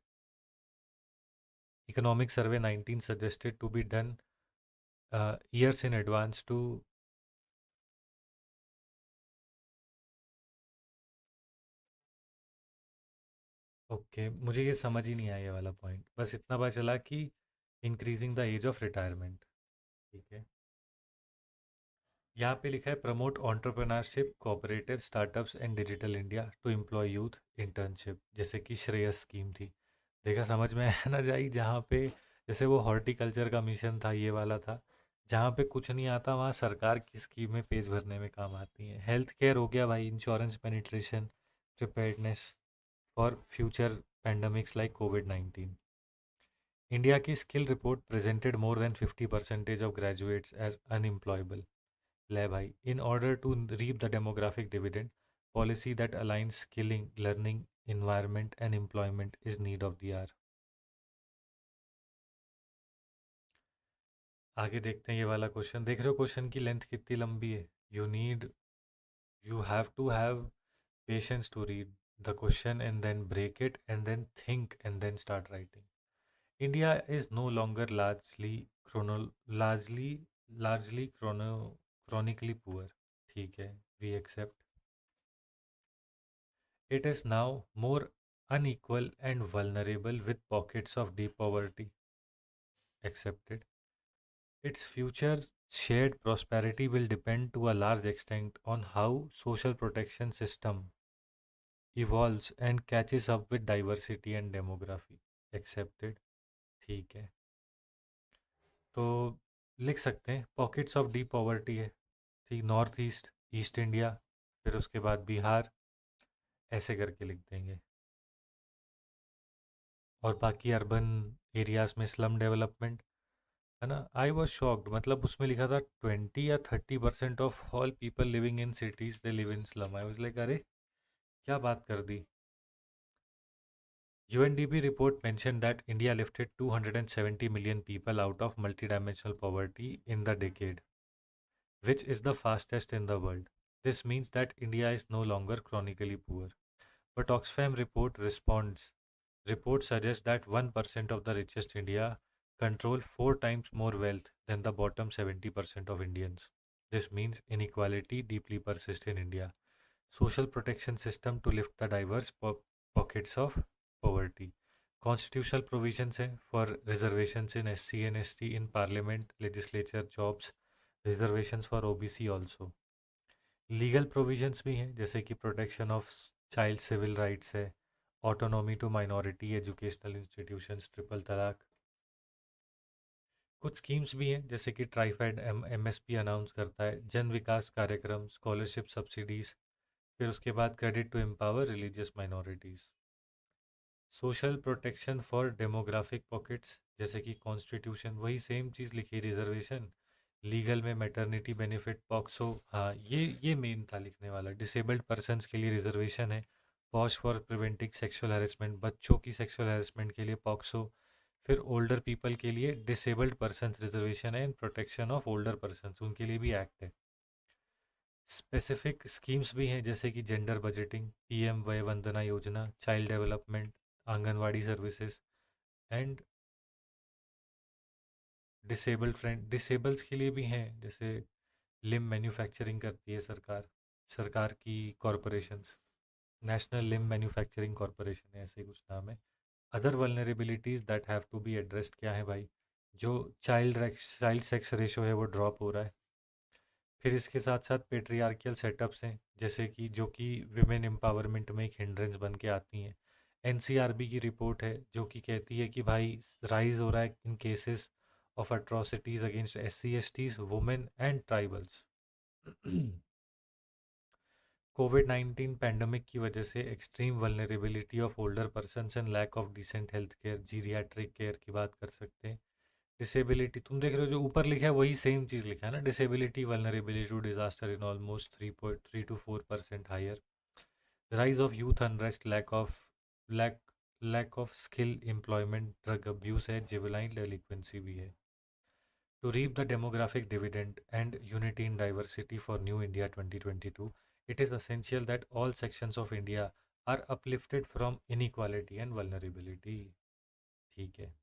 economic survey 19 suggested to be done years in advance too. Okay, मुझे ये समझ ही नहीं आया ये वाला पॉइंट, बस इतना पता चला कि increasing the age of retirement. ठीक है. यहाँ पे लिखा है promote entrepreneurship, cooperative startups and digital India to employ youth internship, जैसे कि श्रेयस स्कीम थी. देखा, समझ में आया ना जाई, जहाँ पे जैसे वो हॉर्टिकल्चर का मिशन था, ये वाला था. जहाँ पे कुछ नहीं आता वहाँ सरकार की स्कीमें पेज भरने में काम आती हैं. हेल्थ केयर हो गया भाई, insurance penetration, preparedness for future pandemics like COVID-19. India की skill report presented more than 50% of graduates as unemployable. ले भाई, in order to reap the demographic dividend, policy that aligns skilling, learning, environment and employment is need of the hour. आगे देखते हैं ये वाला question. देख रहे हो क्वेश्चन की लेंथ कितनी लंबी है. You have to have patience to read the question and then break it and then think and then start writing. India is no longer largely largely chronically poor. ठीक है, we accept. It is now more unequal and vulnerable with pockets of deep poverty. Accepted. Its future shared prosperity will depend to a large extent on how social protection system evolves and catches up with diversity and demography. Accepted. ठीक है, तो लिख सकते हैं pockets of deep poverty है. ठीक, north east, east India, फिर उसके बाद बिहार, ऐसे करके लिख देंगे. और बाकी अर्बन एरियाज में स्लम डेवलपमेंट है ना. आई वॉज शॉक्ड, मतलब उसमें लिखा था 20 या 30% of all people living in cities they live in slum. I was like अरे क्या बात कर दी. UNDP report mentioned that India lifted 270 million people out of multidimensional poverty in the decade, which is the fastest in the world. This means that India is no longer chronically poor. But Oxfam report suggests that 1% of the richest India control 4 times more wealth than the bottom 70% of Indians. This means inequality deeply persists in India. Social protection system to lift the diverse pockets of poverty. Constitutional provisions हैं for reservations in SC and ST in parliament, legislature, jobs, reservations for OBC also. Legal provisions भी हैं जैसे कि protection of child civil rights है, autonomy to minority educational institutions, triple तलाक. कुछ schemes भी हैं जैसे कि ट्राइफेड MSP अनाउंस करता है, जन विकास कार्यक्रम, स्कॉलरशिप, सब्सिडीज. फिर उसके बाद credit to empower religious minorities. Social protection for demographic pockets जैसे कि कॉन्स्टिट्यूशन वही सेम चीज़ लिखी, रिजर्वेशन, लीगल में मैटरनिटी बेनिफिट, पॉक्सो. हाँ, ये मेन था लिखने वाला. डिसेबल्ड पर्सनस के लिए रिजर्वेशन है, posh for preventing sexual harassment, बच्चों की सेक्सुअल हैरेसमेंट के लिए पॉक्सो. फिर ओल्डर पीपल के लिए डिसेबल्ड पर्सन रिजर्वेशन है, and protection of older person उनके लिए भी एक्ट है. स्पेसिफिक स्कीम्स भी हैं जैसे कि जेंडर बजटिंग, PM वय Vandana Yojana, child development, anganwadi services, and disables के लिए भी हैं जैसे लिम मैन्युफैक्चरिंग करती है सरकार, सरकार की कॉरपोरेशंस, नेशनल लिम मैन्युफैक्चरिंग कॉरपोरेशन है, ऐसे कुछ नाम है. Other vulnerabilities that have to be addressed क्या है भाई. जो चाइल्ड सेक्स रेशो है वो ड्रॉप हो रहा है. फिर इसके साथ साथ पेट्रियार्कियल सेटअप्स हैं जैसे कि जो कि विमेन एम्पावरमेंट में एक हिंड्रेंस बन के आती हैं. NCRB की रिपोर्ट है जो कि कहती है कि भाई राइज हो रहा है in cases of atrocities against SC STs, women and tribals. कोविड-19 पैंडमिक की वजह से extreme vulnerability of older persons and lack of decent health care, geriatric care की बात कर सकते हैं. डिसेबिलिटी तुम देख रहे हो जो ऊपर लिखा है वही सेम चीज़ लिखा है ना. Disability vulnerability to disaster in almost 3.3 to 4% higher. Rise of youth unrest, lack lack of skill employment, drug abuse है, जिवेलाइन डेलिक्वेंसी भी है. To reap the demographic dividend and unity in diversity for New India 2022, it is essential that all sections of India are uplifted from inequality and vulnerability. ठीक है,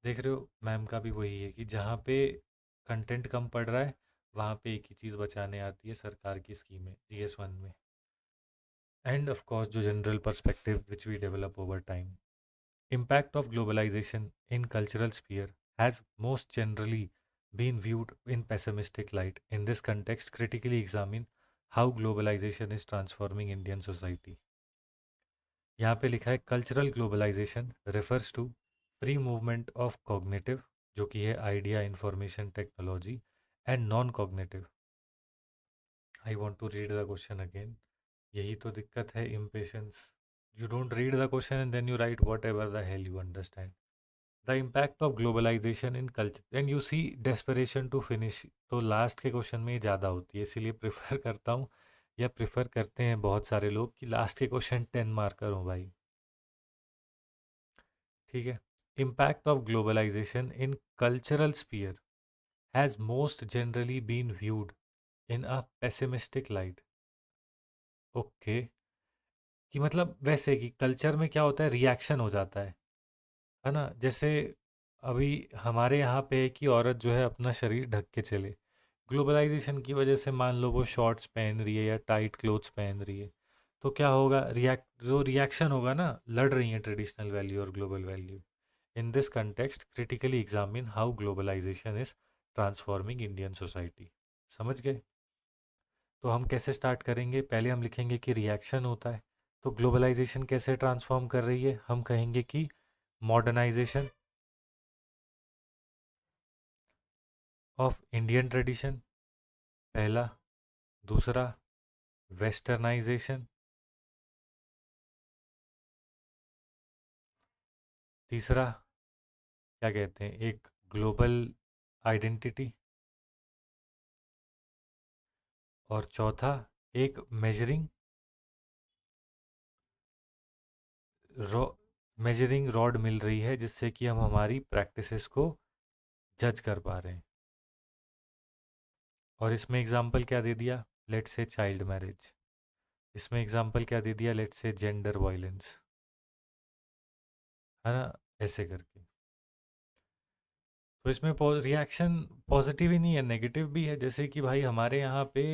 देख रहे हो ma'am का भी वही है कि जहाँ पे कंटेंट कम पड़ रहा है वहाँ पे एक ही चीज़ बचाने आती है सरकार की स्कीमें GS1 में. एंड ऑफ कोर्स जो general perspective which we develop over time. Impact of globalization in cultural sphere has most generally been viewed in pessimistic light. In this context, critically examine how globalization is transforming Indian society. यहाँ पे लिखा है cultural globalisation refers to free movement of cognitive जो कि है idea, information, technology, and non cognitive. I want to read the question again. यही तो दिक्कत है, impatience. You don't read the question and then you write whatever the hell you understand. The impact of globalization in culture and you see desperation to finish, तो last के question में ये ज़्यादा होती है, इसीलिए प्रेफर करता हूँ या प्रेफर करते हैं बहुत सारे लोग कि लास्ट के क्वेश्चन 10 मार्कर हो भाई। ठीक है। Impact of globalization in cultural sphere has most generally been viewed in a pessimistic light. Okay, कि मतलब वैसे कि कल्चर में क्या होता है, रिएक्शन हो जाता है ना। जैसे अभी हमारे यहाँ पे है कि औरत जो है अपना शरीर ढक के चले, ग्लोबलाइजेशन की वजह से मान लो वो शॉर्ट्स पहन रही है या टाइट क्लोथ्स पहन रही है, तो क्या होगा, जो रिएक्शन होगा ना, लड़ रही है ट्रेडिशनल वैल्यू और global value. In this context critically examine how globalization is transforming Indian society. समझ गए? तो हम कैसे स्टार्ट करेंगे, पहले हम लिखेंगे कि रिएक्शन होता है, तो ग्लोबलाइजेशन कैसे ट्रांसफॉर्म कर रही है, हम कहेंगे कि मॉडर्नाइजेशन ऑफ इंडियन ट्रेडिशन पहला, दूसरा वेस्टर्नाइजेशन, तीसरा क्या कहते हैं, एक ग्लोबल आइडेंटिटी, और चौथा एक मेजरिंग रॉ मेजरिंग रॉड मिल रही है जिससे कि हम हमारी प्रैक्टिसेस को जज कर पा रहे हैं। और इसमें एग्जाम्पल क्या दे दिया, लेट्स से चाइल्ड मैरिज, इसमें एग्जाम्पल क्या दे दिया, लेट्स से जेंडर वायलेंस, है ना, ऐसे करके। तो इसमें रिएक्शन पॉजिटिव ही नहीं है, नेगेटिव भी है। जैसे कि भाई हमारे यहाँ पे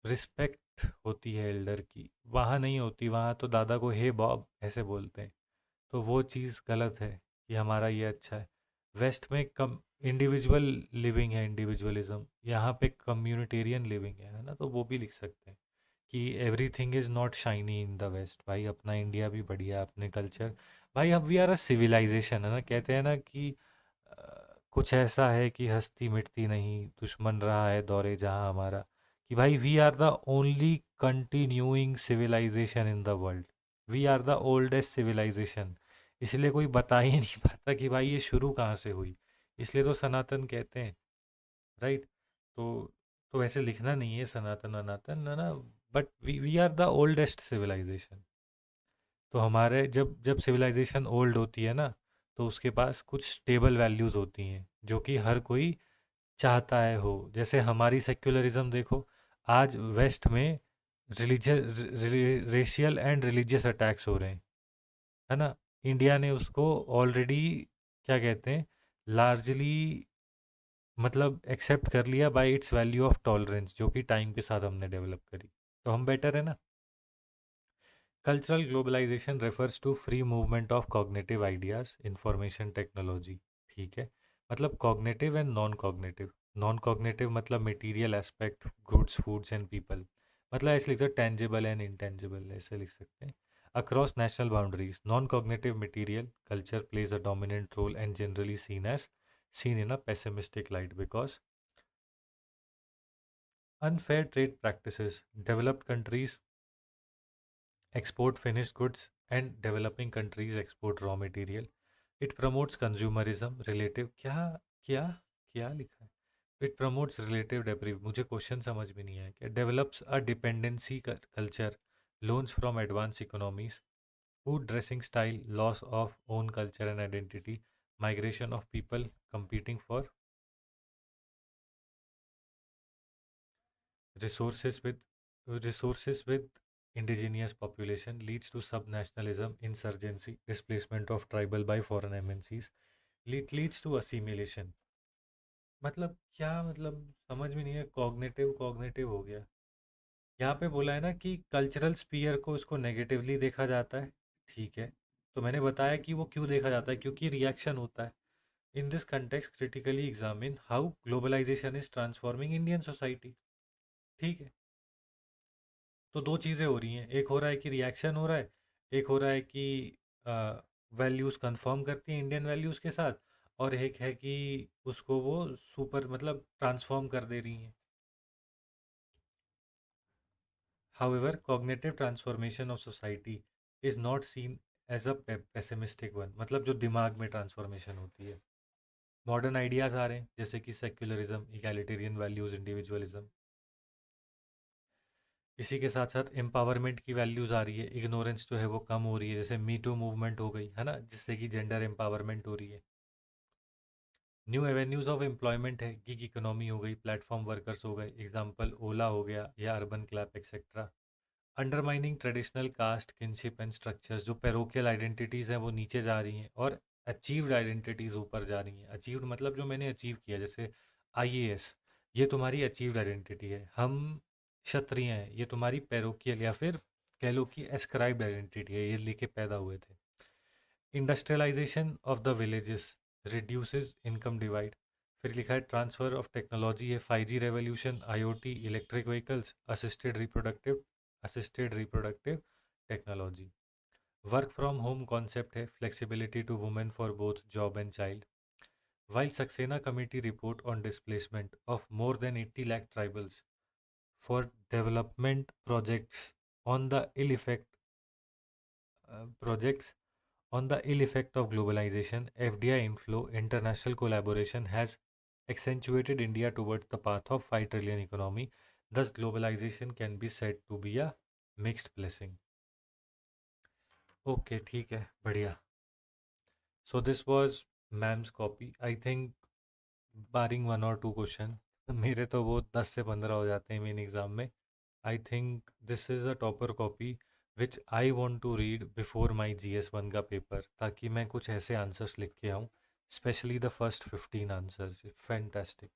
रिस्पेक्ट होती है एल्डर की, वहाँ नहीं होती, वहाँ तो दादा को हे बॉब ऐसे बोलते हैं, तो वो चीज़ गलत है कि हमारा ये अच्छा है। वेस्ट में कम इंडिविजुअल लिविंग है, इंडिविजुअलिज्म, यहाँ पे कम्युनिटेरियन लिविंग है ना, तो वो भी लिख सकते हैं कि everything is not shiny in the West. भाई अपना इंडिया भी बढ़िया, अपने कल्चर, भाई अब वी आर अ सिविलाइजेशन, है ना, कहते हैं ना कि कुछ ऐसा है कि हस्ती मिटती नहीं, दुश्मन रहा है दौरे जहाँ हमारा, कि भाई we are the only continuing civilization in the world, we are the oldest civilization. इसलिए कोई बता ही नहीं पाता कि भाई ये शुरू कहाँ से हुई, इसलिए तो सनातन कहते हैं, राइट। तो वैसे लिखना नहीं है सनातन वनातन, है ना, but we are the oldest civilization. तो हमारे जब जब सिविलाइजेशन ओल्ड होती है ना, तो उसके पास कुछ स्टेबल वैल्यूज़ होती हैं जो कि हर कोई चाहता है हो। जैसे हमारी सेक्युलरिज्म देखो, आज वेस्ट में religious racial and religious attacks हो रहे हैं, है ना। इंडिया ने उसको ऑलरेडी क्या कहते हैं, लार्जली मतलब एक्सेप्ट कर लिया bye it's value of tolerance, जो कि टाइम के साथ हमने डेवलप करी, तो हम बेटर है ना। Cultural globalisation refers to free movement of cognitive ideas information technology. ठीक है, मतलब cognitive and non cognitive. Non cognitive मतलब material aspect, goods foods and people, मतलब ऐसे लिखते हैं टेंजिबल एंड इंटेंजिबल, ऐसे लिख सकते हैं। Across national boundaries, non cognitive material culture plays a dominant role and generally seen in a pessimistic light because unfair trade practices, developed countries export finished goods and developing countries export raw material. It promotes consumerism, relative क्या क्या क्या लिखा है, it promotes relative deprivation, मुझे question समझ में नहीं आया क्या, develops a dependency culture, loans from advanced economies, food dressing style, loss of own culture and identity, migration of people competing for resources with resources with indigenous population leads to subnationalism, insurgency, displacement of tribal by foreign MNCs, leads to assimilation। मतलब क्या, मतलब समझ में नहीं है, cognitive cognitive हो गया। यहाँ पे बोला है ना कि कल्चरल स्पीयर को इसको नेगेटिवली देखा जाता है, ठीक है, तो मैंने बताया कि वो क्यों देखा जाता है, क्योंकि रिएक्शन होता है। In this context critically examine how globalization is transforming Indian society. ठीक है, तो दो चीज़ें हो रही हैं, एक हो रहा है कि रिएक्शन हो रहा है, एक हो रहा है कि वैल्यूज़ कंफर्म करती हैं इंडियन वैल्यूज़ के साथ, और एक है कि उसको वो सुपर मतलब ट्रांसफॉर्म कर दे रही हैं। However, cognitive transformation of society is not seen as a pessimistic one, मतलब जो दिमाग में ट्रांसफॉर्मेशन होती है। मॉडर्न आइडियाज़ आ रहे हैं जैसे कि सेक्युलरिज्म, इगैलिटेरियन वैल्यूज़, इंडिविजुअलिज्म। इसी के साथ साथ एम्पावरमेंट की वैल्यूज़ आ रही है, इग्नोरेंस जो है वो कम हो रही है, जैसे मी टू मूवमेंट हो गई है ना, जिससे कि जेंडर एम्पावरमेंट हो रही है। न्यू एवेन्यूज़ ऑफ एम्प्लॉयमेंट है, गिग इकोनॉमी हो गई, प्लेटफॉर्म वर्कर्स हो गए, एग्जांपल ओला हो गया या urban clap etcetera. Undermining traditional caste, kinship and structures, जो पैरोकियल आइडेंटिटीज़ हैं वो नीचे जा रही हैं और अचीव्ड आइडेंटिटीज़ ऊपर जा रही हैं। अचीव्ड मतलब जो मैंने अचीव किया, जैसे आईएएस, ये तुम्हारी अचीव्ड आइडेंटिटी है। हम क्षत्रिय हैं, ये तुम्हारी पैरोकियल या फिर कह लो कि एस्क्राइब्ड आइडेंटिटी है, ये लेके पैदा हुए थे। Industrialisation of the villages reduces income divide. फिर लिखा है ट्रांसफ़र ऑफ टेक्नोलॉजी है, 5G revolution, IOT, electric vehicles, assisted reproductive technology. Work from home concept है, flexibility to women for both job and child. While Saxena Committee report on displacement of more than 80 lakh tribals for development projects on the ill effect of globalization, FDI inflow, international collaboration has accentuated India towards the path of 5 trillion economy. Thus, globalization can be said to be a mixed blessing. Okay, ठीक है, बढ़िया. So this was ma'am's copy. I think barring one और two question, मेरे तो वो 10 से 15 हो जाते हैं मेन एग्ज़ाम में. I think this is a topper copy which I want to read before my GS1 का पेपर, ताकि मैं कुछ ऐसे आंसर्स लिख के आऊँ, specially the first 15 answers. Fantastic.